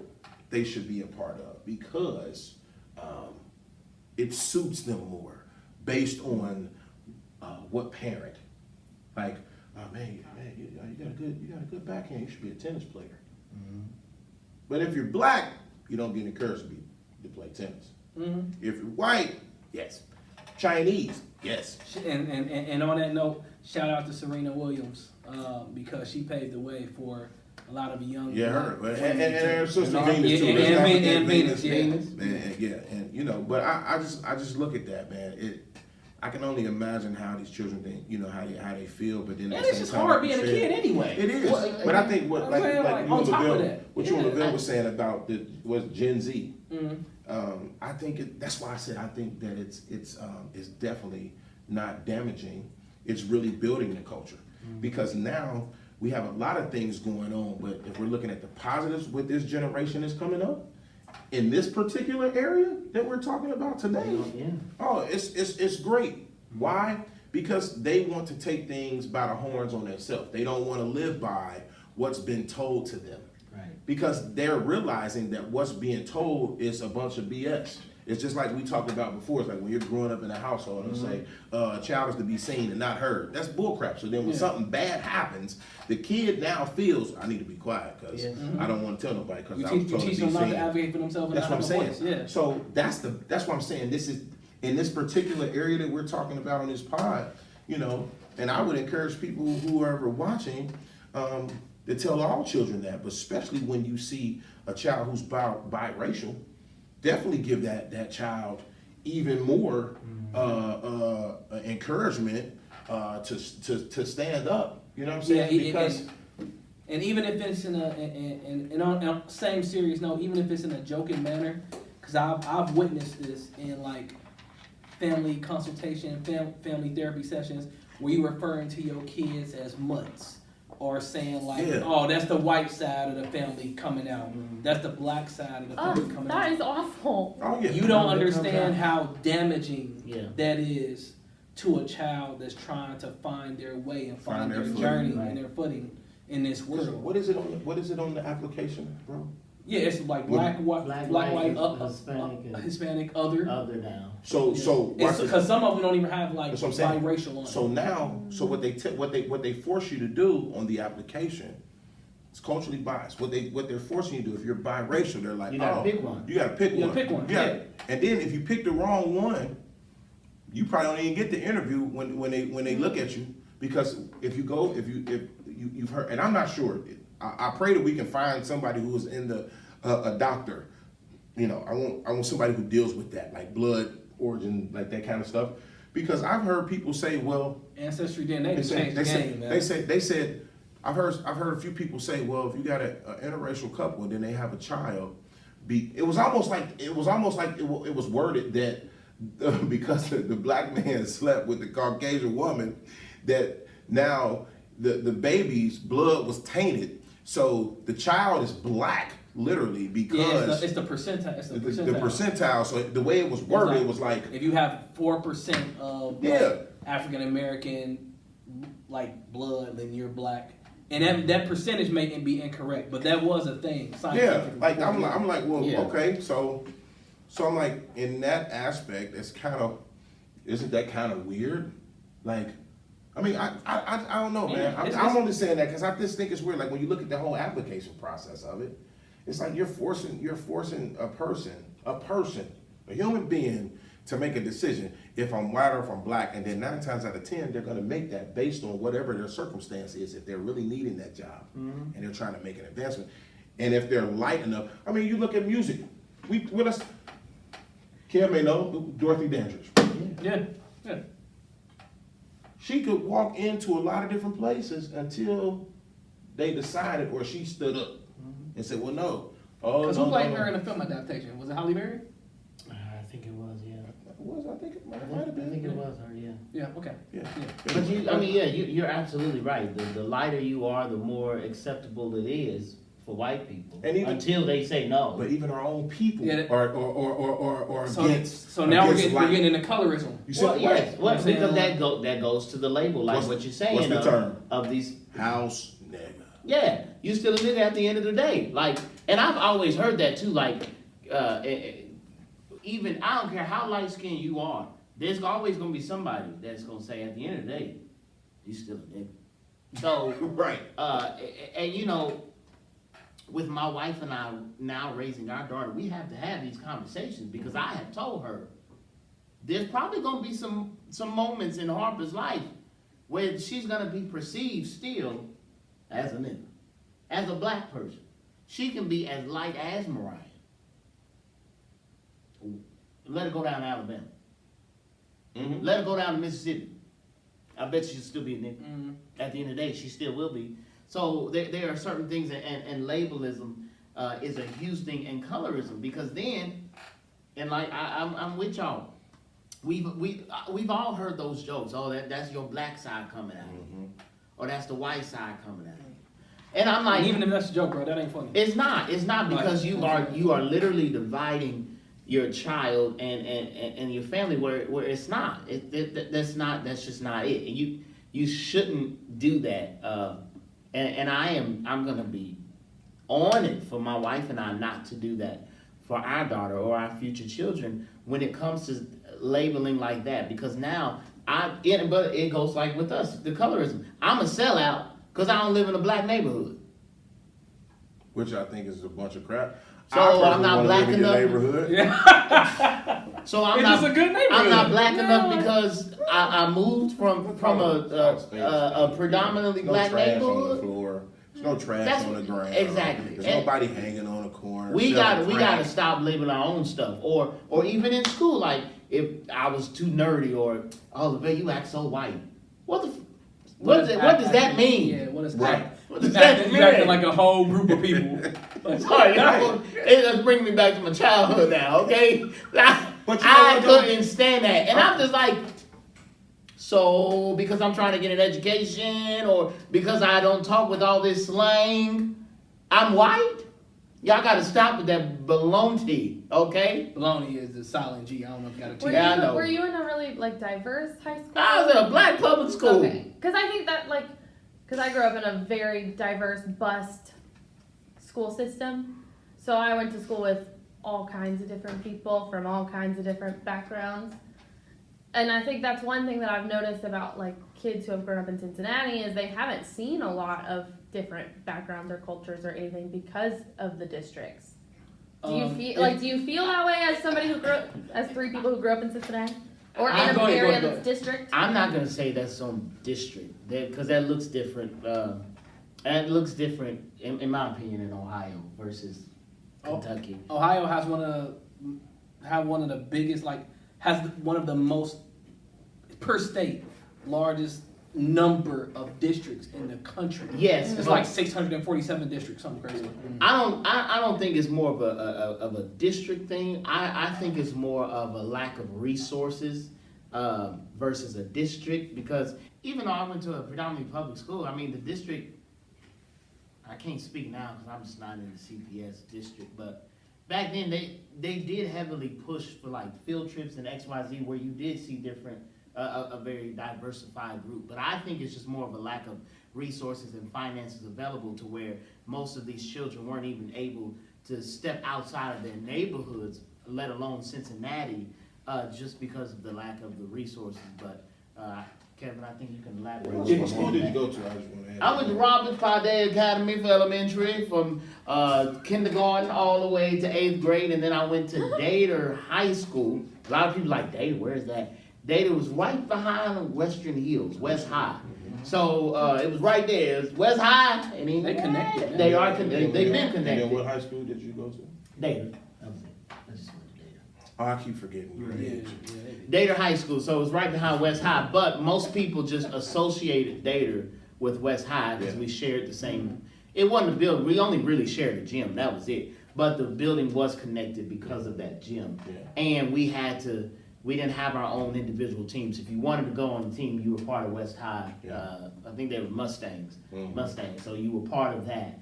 they should be a part of because it suits them more based on what parent? Like, man, you got a good backhand. You should be a tennis player. Mm-hmm. But if you're black, you don't get encouraged to play tennis. Mm-hmm. If you're white, yes. Chinese, yes. And on that note, shout out to Serena Williams because she paved the way for a lot of young. Yeah, her. And her sister And Venus too. and Venus, yeah. Man, yeah, and you know, but I just look at that, man. I can only imagine how these children think, you know, how they feel, but then And at the it's same just time, hard like being you a said, kid anyway. It is, Well, but I think what I'm like saying, you on and top of Lavelle, that. what you and Yeah, Lavelle was saying about was Gen Z. Mm-hmm. I think that's why I said I think that it's definitely not damaging. It's really building the culture because now we have a lot of things going on. But if we're looking at the positives with this generation that's coming up in this particular area that we're talking about today, oh, it's great. Why? Because they want to take things by the horns on themselves. They don't want to live by what's been told to them. Right. Because they're realizing that what's being told is a bunch of BS. It's just like we talked about before. It's like when you're growing up in a household and say a child is to be seen and not heard. That's bullcrap. So then when something bad happens, the kid now feels I need to be quiet because I don't want to tell nobody because I was told to be teach them not seen. to advocate for themselves. That's what I'm saying. Voice. Yeah. So that's what I'm saying. This is in this particular area that we're talking about on this pod, you know, and I would encourage people who are ever watching to tell all children that, but especially when you see a child who's biracial, definitely give that child even more encouragement to stand up. You know what I'm saying? Because and even if it's in a same serious note, even if it's in a joking manner, because I've witnessed this in like family consultation, family therapy sessions where you referring to your kids as mutts. Or saying like, oh, that's the white side of the family coming out. That's the black side of the family coming out. That is awful. oh, yeah. You don't understand how damaging Yeah. that is to a child that's trying to find their way and find their footing, journey right. and their footing in this world. What is it on the application, bro? Yeah, it's like black, white, Hispanic, Hispanic, other. now. So watch this. Because some of them don't even have like That's what I'm saying. biracial on it. So now, what they force you to do on the application, it's culturally biased. What they're forcing you to do, if you're biracial, they're like, You gotta pick one. You gotta pick You one. gotta pick one, Yeah. And then if you pick the wrong one, you probably don't even get the interview when they look at you, because if you've heard, and I'm not sure. I pray that we can find somebody who is in a doctor. You know, I want somebody who deals with that, like blood origin, like that kind of stuff. Because I've heard people say, well, Ancestry DNA changed the game, man. they said, I've heard a few people say, well, if you got an interracial couple and then they have a child, it was almost like it was worded that because the black man slept with the Caucasian woman, that now the baby's blood was tainted, so the child is black. Literally, because it's the percentile. It's the percentile. the percentile. So the way it was worded, it was like if you have 4% of African American like blood, then you're black, and that percentage may be incorrect, but that was a thing. Like I'm like, well, Yeah. okay, so I'm like, in that aspect, isn't that kind of weird? Like, I mean, I don't know, man. I'm only saying that because I just think it's weird. Like when you look at the whole application process of it. It's like you're forcing a person, a human being, to make a decision if I'm white or if I'm black, and then 9 times out of 10 they're going to make that based on whatever their circumstance is. If they're really needing that job and they're trying to make an advancement, and if they're light enough. I mean, you look at music. Kim may know Dorothy Dandridge. Yeah. She could walk into a lot of different places until they decided, or she stood up. And said, well, no. Because who played her in the film adaptation? Was it Halle Berry? I think it was, yeah. I think it might have I been. think it was her, yeah. Yeah, okay. Yeah. But you're absolutely right. The lighter you are, the more acceptable it is for white people, And even, until they say no. But even our own people are So, against. so now against we're getting into colorism. You said Well, yes, well, saying, because like- that goes to the label, like what you're saying. what's the term? Of these House nigga. Yeah, you still a nigga at the end of the day. Like, and I've always heard that too. Like, even I don't care how light skinned you are, there's always gonna be somebody that's gonna say at the end of the day, he's still a nigga. So, Right. and you know, with my wife and I now raising our daughter, we have to have these conversations because I have told her there's probably gonna be some moments in Harper's life where she's gonna be perceived still as a nigga, as a black person. She can be as light as Mariah. Let her go down to Alabama. Mm-hmm. Let her go down to Mississippi. I bet she'll still be a nigga. At the end of the day, she still will be. So there are certain things, and labelism is a huge thing, and colorism, because then, and like I'm with y'all. We've all heard those jokes. Oh, that's your black side coming out, or that's the white side coming out. And I'm like, And even if that's a joke, bro, that ain't funny. It's not because you are literally dividing your child and your family where it's not. That's just not it. And you shouldn't do that. And I'm gonna be on it for my wife and I not to do that for our daughter or our future children when it comes to labeling like that, because now but it goes like with us, the colorism. I'm a sellout because I don't live in a black neighborhood. Which I think is a bunch of crap. So I'm not black in your enough. neighborhood. Yeah. So I'm It's not. just a good neighborhood. I'm not black enough because I moved from a predominantly There's no black trash on the neighborhood. floor. There's no trash That's on the ground. exactly. There's And nobody hanging on a corner. We selling gotta crack. stop labeling our own stuff, or even in school, like if I was too nerdy, or you act so white. What does that mean? Yeah, what is Right. that? What does that You mean? acting like a whole group of people. Sorry, it's bringing me back to my childhood now. Okay, But you know I what, though? couldn't stand that, and I'm just like, so because I'm trying to get an education, or because I don't talk with all this slang, I'm white. Y'all got to stop with that baloney, okay? Baloney is the silent G. I don't know if you got a T. Were, Yeah, I know. were you in a really like diverse high school? I was in a black public school. Okay, because I think that because I grew up in a very diverse bused school system, so I went to school with all kinds of different people from all kinds of different backgrounds, and I think that's one thing that I've noticed about like kids who have grown up in Cincinnati is they haven't seen a lot of different backgrounds or cultures or anything because of the districts. Do you feel that way as somebody as three people who grew up in Cincinnati? Or in an area that's district? I'm not gonna say that's on district, because that looks different. And it looks different, in my opinion, in Ohio versus Kentucky. Ohio has one of the biggest, has one of the most per state largest number of districts in the country. Yes, It's but like 647 districts, something crazy. I don't think it's more of a district thing. I think it's more of a lack of resources versus a district, because even though I went to a predominantly public school, I mean the district, I can't speak now because I'm just not in the CPS district, but back then they did heavily push for like field trips and XYZ where you did see different a very diversified group. But I think it's just more of a lack of resources and finances available to where most of these children weren't even able to step outside of their neighborhoods, let alone Cincinnati, just because of the lack of the resources. But Kevin, I think you can elaborate. What school did you go to? I just want to ask. I went to Roberts Pardee Academy for elementary, from kindergarten all the way to 8th grade, and then I went to Dater High School. A lot of people like, Dater, where's that? Dater was right behind Western Hills, West High. So it was right there. It was West High, and They connected. They are connected. They've been And then what connected. high school did you go to? Dater. That was it. I just went to Dater. Oh, I keep forgetting your Yeah, age. Dater High School, so it was right behind West High, but most people just associated Dater with West High because we shared the same. It wasn't a building, we only really shared a gym, that was it. But the building was connected because of that gym. Yeah. And we didn't have our own individual teams. If you wanted to go on the team, you were part of West High. Yeah. I think they were Mustangs, Mhm. so you were part of that.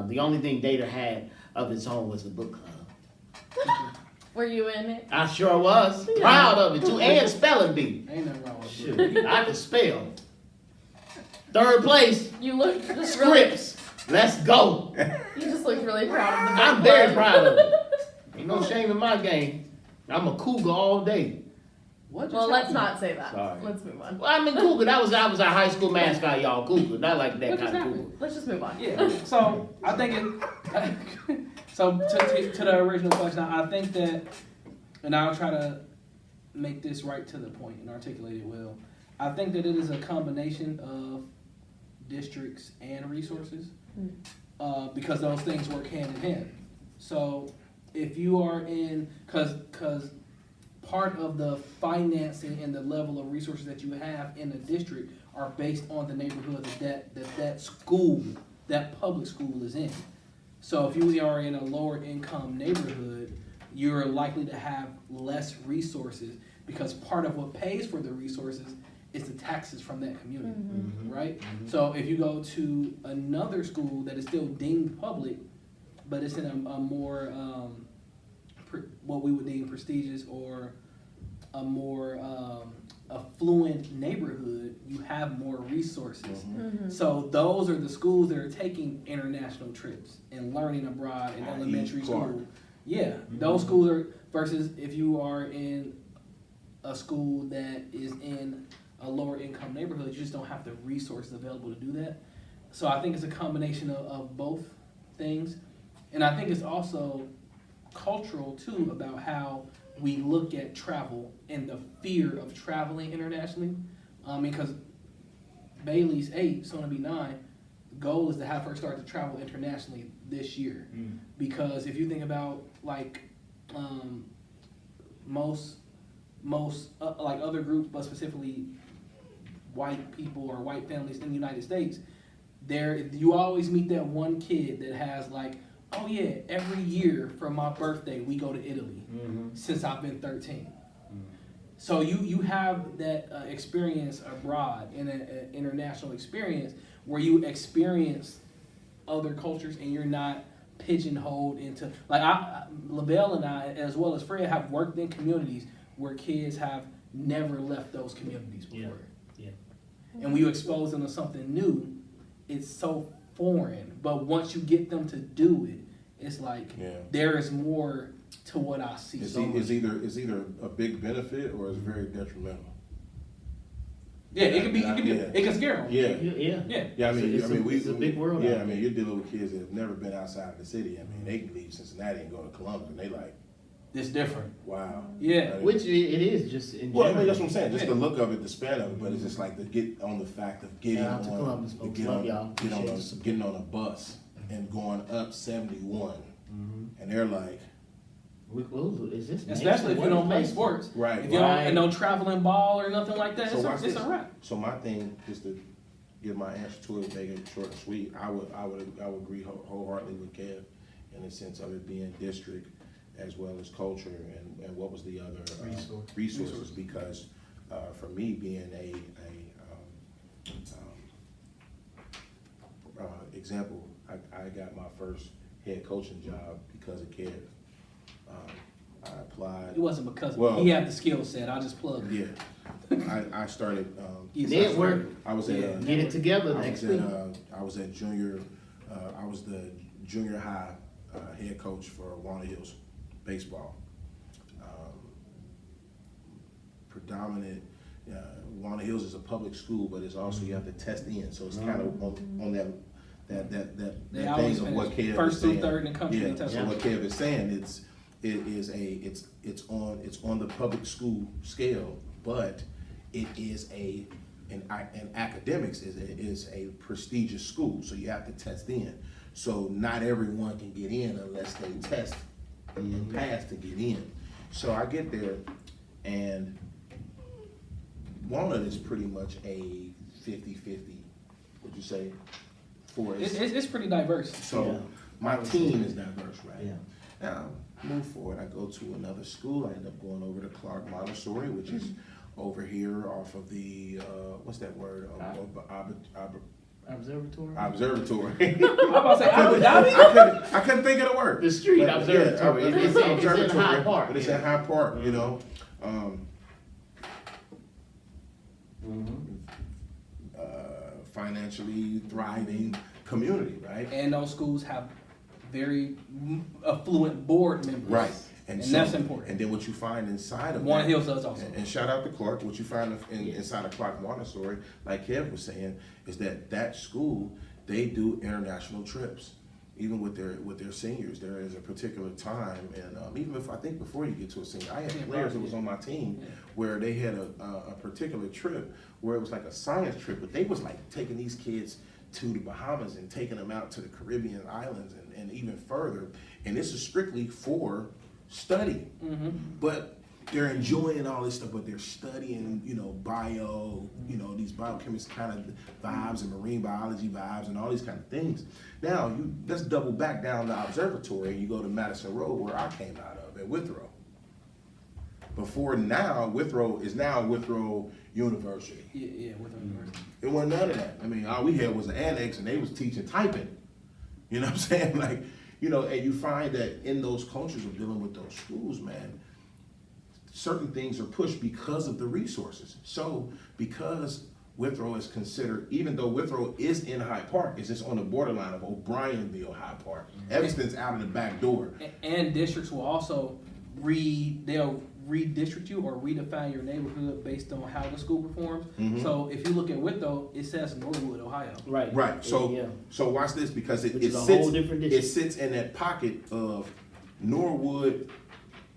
The only thing Dater had of its own was a book club. Were you in it? I sure was. Proud of it too. And spelling bee. Ain't nothing wrong with Shoot, I can spell. Third place, You looked just really. scripts. Let's go. You just looked really proud of the. I'm very proud of it. Ain't no shame in my game. I'm a cougar all day. What Well, just let's happened? not say that. Sorry. Let's move on. Well, I mean, Cougar. That was our high school mascot, y'all. Cougar, not like that What just kind of happened? Cougar. Let's just move on. Yeah. So I think it. So to the original question, I think that, and I'll try to make this right to the point and articulate it well. I think that it is a combination of districts and resources, because those things work hand in hand. So if you are in, because part of the financing and the level of resources that you have in a district are based on the neighborhood that school, that public school is in. So if you are in a lower income neighborhood, you're likely to have less resources because part of what pays for the resources is the taxes from that community, right? So if you go to another school that is still deemed public, but it's in a more, what we would deem prestigious or a more affluent neighborhood, you have more resources. So those are the schools that are taking international trips and learning abroad in elementary school. Yeah, those schools are, versus if you are in a school that is in a lower income neighborhood, you just don't have the resources available to do that. So I think it's a combination of both things. And I think it's also cultural too, about how we look at travel and the fear of traveling internationally. Because Bailey's 8, soon to be 9, the goal is to have her start to travel internationally this year. Because if you think about like most like other groups, but specifically white people or white families in the United States, you always meet that one kid that has like, oh yeah, every year for my birthday we go to Italy since I've been 13. So you have that experience abroad, in an international experience where you experience other cultures and you're not pigeonholed into, like LaBelle and I, as well as Fred, have worked in communities where kids have never left those communities before. Yeah. And when you expose them to something new, it's so foreign. But once you get them to do it, it's like there is more to what I see. It's either a big benefit or it's very detrimental. Yeah, it can scare them. Yeah. I mean, it's a big world. Yeah, I mean, you're dealing with kids that have never been outside the city. I mean, they can leave Cincinnati and go to Columbus, and they like, it's different. wow. Yeah. Which it is just in Well, I general. mean, that's what I'm saying. Just the look of it, the span of it, but it's just like to get on the fact of getting Shout out to on, Columbus, folks. get Love on, y'all. get on Appreciate a, the support. getting on a bus and going up 71, and they're like, Is this Especially if you don't play sports. right, If you don't, and no traveling ball or nothing like that, So watch it's this. a wrap. So my thing, just to give my answer to it, make it short and sweet, I would agree wholeheartedly with Kev in the sense of it being district as well as culture and what was the other resources, because for me being a example, I got my first head coaching job because of Kev. I applied. It wasn't because Well, he had the skill set. I just plugged. Yeah, I started. Network. I was at Get it together next week. I was at junior. I was the junior high head coach for Walnut Hills baseball. Predominant. Walnut Hills is a public school, but it's also you have to test in, so it's kind of on that thing of what Kev first is through saying. third in the country. Yeah. They test So what Kev is saying, it's on the public school scale, but it is in academics is a prestigious school, so you have to test in. So not everyone can get in unless they test and pass to get in. So I get there, and Walnut is pretty much a 50-50, would you say? For It's pretty diverse. So my team is diverse, right? Yeah. Now, move forward, I go to another school, I end up going over to Clark Montessori, which is over here off of the, what's that word? Observatory. Observatory. I'm about to say Abu Dhabi. I couldn't think of the word. The street But, observatory. Yeah, It's in Hyde Park. But it's in Hyde Park, you know. Financially thriving community, right? And those schools have very affluent board members. Right. And that's important. And then what you find inside of Warner that, Hills does also. and shout out to Clark, what you find inside of Clark Montessori, like Kev was saying, is that school, they do international trips. Even with their seniors, there is a particular time, and even if I think before you get to a senior, I had players that was on my team where they had a particular trip where it was like a science trip, but they was like taking these kids to the Bahamas and taking them out to the Caribbean islands and even further, and this is strictly for study, but they're enjoying all this stuff, but they're studying, bio, these biochemist kind of vibes and marine biology vibes and all these kind of things. Now, let's double back down the observatory and you go to Madison Road, where I came out of, at Withrow. Before now, Withrow is now Withrow University. Yeah, Withrow University. It wasn't none of that. I mean, all we had was an annex and they was teaching typing. You know what I'm saying? Like, and you find that in those cultures of dealing with those schools, man, certain things are pushed because of the resources. So because Withrow is considered, even though Withrow is in Hyde Park, it's just on the borderline of O'Brienville, Hyde Park. Evanston's out of the back door. And districts will also they'll redistrict you or redefine your neighborhood based on how the school performs. So if you look at Withrow, it says Norwood, Ohio. Right. So watch this, because it Which is a sits, whole different it district. sits in that pocket of Norwood,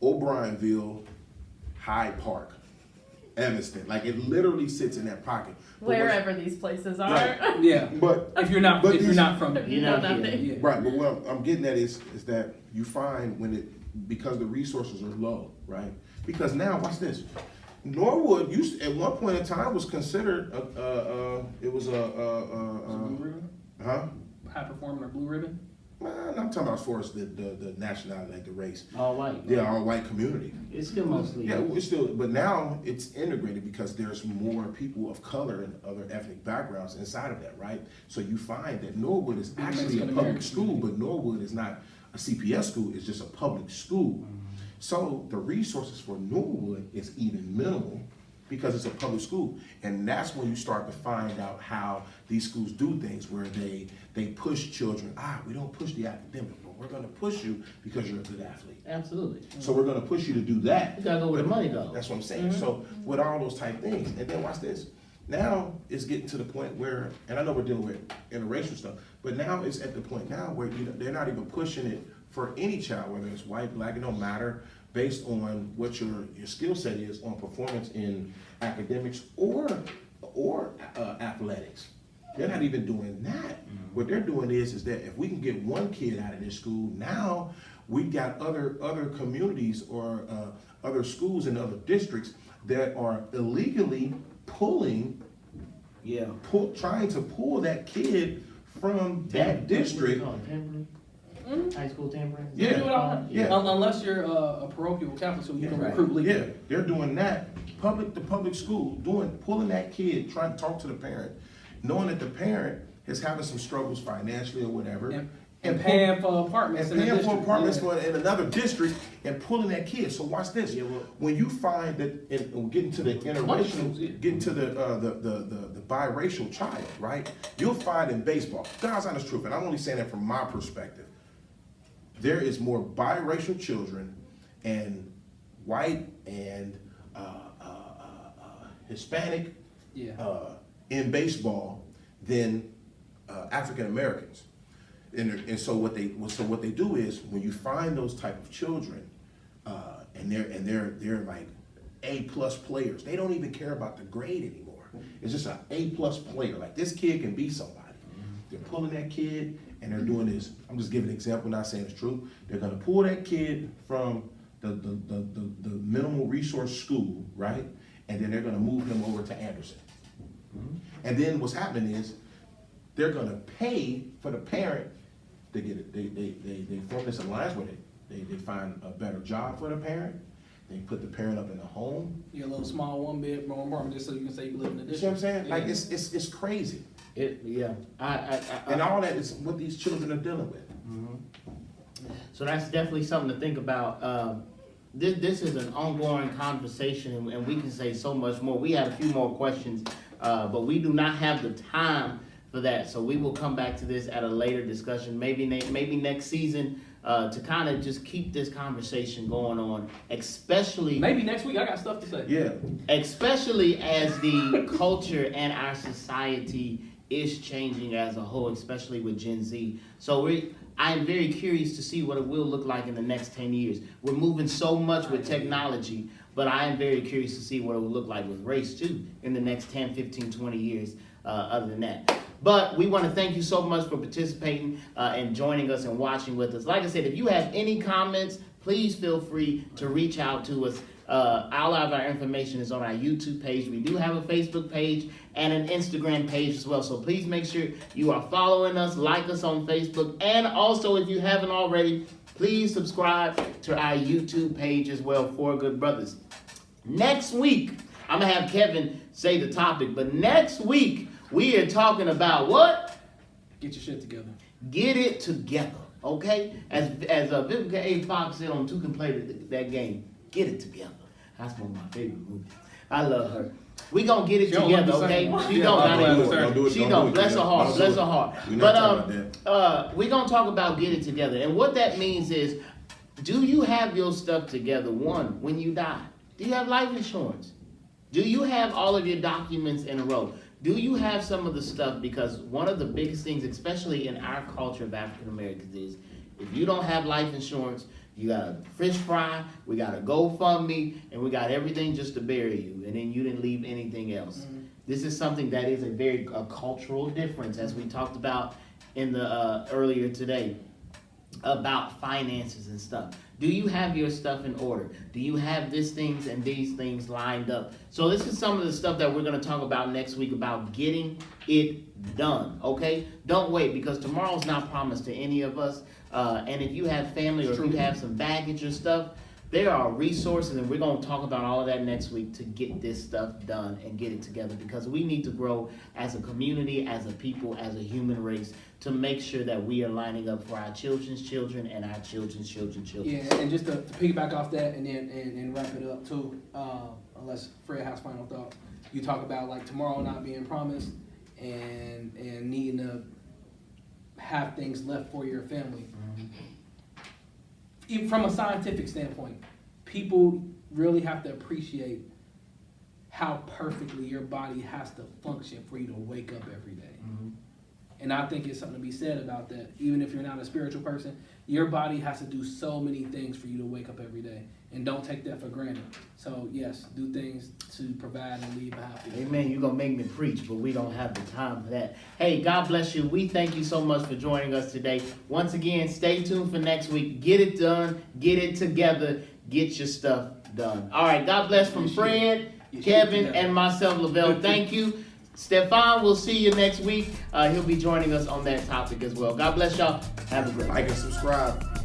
O'Brienville, Hyde Park, Evanston. Like, it literally sits in that pocket. But Wherever these places are. Right. Yeah. But If you're not from there. You know nothing. Yeah. right, but what I'm getting at is that you find because the resources are low, right? Because now, watch this. Norwood at one point in time was considered Blue ribbon? High performing or blue ribbon? I'm talking about as far as the nationality, like the race. All white. Yeah, all white community. It's still mostly. Yeah, it's still, but now it's integrated because there's more people of color and other ethnic backgrounds inside of that, right? So you find that Norwood is actually a public school, but Norwood is not a CPS school, it's just a public school. So the resources for Norwood is even minimal because it's a public school. And that's when you start to find out how these schools do things, where they push children. We don't push the academic, but we're gonna push you because you're a good athlete. Absolutely. So we're gonna push you to do that. You gotta go where the money goes. That's what I'm saying. So with all those type things, and then watch this. Now it's getting to the point where, and I know we're dealing with interracial stuff, but now it's at the point now where they're not even pushing it for any child, whether it's white, black, it don't matter, based on what your skill set is on performance in academics or athletics. They're not even doing that. What they're doing is that if we can get one kid out of this school, now we've got other communities or other schools in other districts that are illegally trying to pull that kid from that district. High school tampering? Yeah. Unless you're a parochial Catholic school, you can recruit legally. Yeah, they're doing that. The public school pulling that kid, trying to talk to the parent, knowing that the parent is having some struggles financially or whatever, and paying for apartments in another district, and pulling that kid. So watch this. Yeah, well, when you find that, and getting to the interracial, getting to the biracial child, right? You'll find in baseball, God's honest truth, and I'm only saying that from my perspective, there is more biracial children and white and Hispanic in baseball than African Americans. And so what they do is, when you find those type of children, and they're like A+ players, they don't even care about the grade anymore. It's just an A+ player. Like, this kid can be somebody. They're pulling that kid, and they're doing this. I'm just giving an example, not saying it's true. They're gonna pull that kid from the minimal resource school, right? And then they're gonna move him over to Anderson. And then what's happening is, they're gonna pay for the parent to get it. They form this alliance with it. They find a better job for the parent. They put the parent up in a home. You're a little small 1-bedroom apartment just so you can say you live in the You see what I'm district. saying? Like, it's crazy. And all that is what these children are dealing with. So that's definitely something to think about. This is an ongoing conversation, and we can say so much more. We had a few more questions, but we do not have the time for that. So we will come back to this at a later discussion. Maybe next season, to kind of just keep this conversation going on, especially Maybe next week I got stuff to say. Yeah. especially as the culture and our society is changing as a whole, especially with Gen Z. So I'm very curious to see what it will look like in the next 10 years. We're moving so much with technology, but I am very curious to see what it will look like with race too in the next 10, 15, 20 years other than that. But we want to thank you so much for participating and joining us and watching with us. Like I said, if you have any comments, please feel free to reach out to us. All of our information is on our YouTube page. We do have a Facebook page and an Instagram page as well. So please make sure you are following us, like us on Facebook, and also if you haven't already, please subscribe to our YouTube page as well, For Good Brothers. Next week, I'm going to have Kevin say the topic, but next week we are talking about what? Get your shit together. Get it together, okay? As Vivica A. Fox said on Two Can Play that game, get it together. That's one of my favorite movies. I love her. We gonna get it She don't together, look the okay? same. She Yeah, don't, don't not do it, anymore. sir. Don't do it. She Don't don't. do it. Bless her heart. Don't Bless do her it. heart. We're not But talking about that. we gonna talk about get it together, and what that means is, do you have your stuff together? One, when you die, do you have life insurance? Do you have all of your documents in a row? Do you have some of the stuff? Because one of the biggest things, especially in our culture of African Americans, is if you don't have life insurance, you got a fish fry, we got a GoFundMe, and we got everything just to bury you, and then you didn't leave anything else. Mm-hmm. This is something that is a cultural difference, as we talked about in the earlier today, about finances and stuff. Do you have your stuff in order? Do you have these things and these things lined up? So this is some of the stuff that we're going to talk about next week about getting it done, okay? Don't wait, because tomorrow's not promised to any of us. And if you have family or if you have some baggage or stuff, there are resources, and we're going to talk about all of that next week to get this stuff done and get it together, because we need to grow as a community, as a people, as a human race, to make sure that we are lining up for our children's children and our children's children's children. Yeah, and just to piggyback off that and then and wrap it up too, unless Fred has final thoughts, you talk about like tomorrow not being promised and needing to have things left for your family. Even from a scientific standpoint, people really have to appreciate how perfectly your body has to function for you to wake up every day. Mm-hmm. And I think it's something to be said about that. Even if you're not a spiritual person, your body has to do so many things for you to wake up every day. And don't take that for granted. So yes, do things to provide and leave happy. Amen. You're going to make me preach, but we don't have the time for that. Hey, God bless you. We thank you so much for joining us today. Once again, stay tuned for next week. Get it done. Get it together. Get your stuff done. All right. God bless from Fred, Kevin, and myself, Lavelle. Thank you. Stefan, we'll see you next week. He'll be joining us on that topic as well. God bless y'all. Have a great day. Like and subscribe.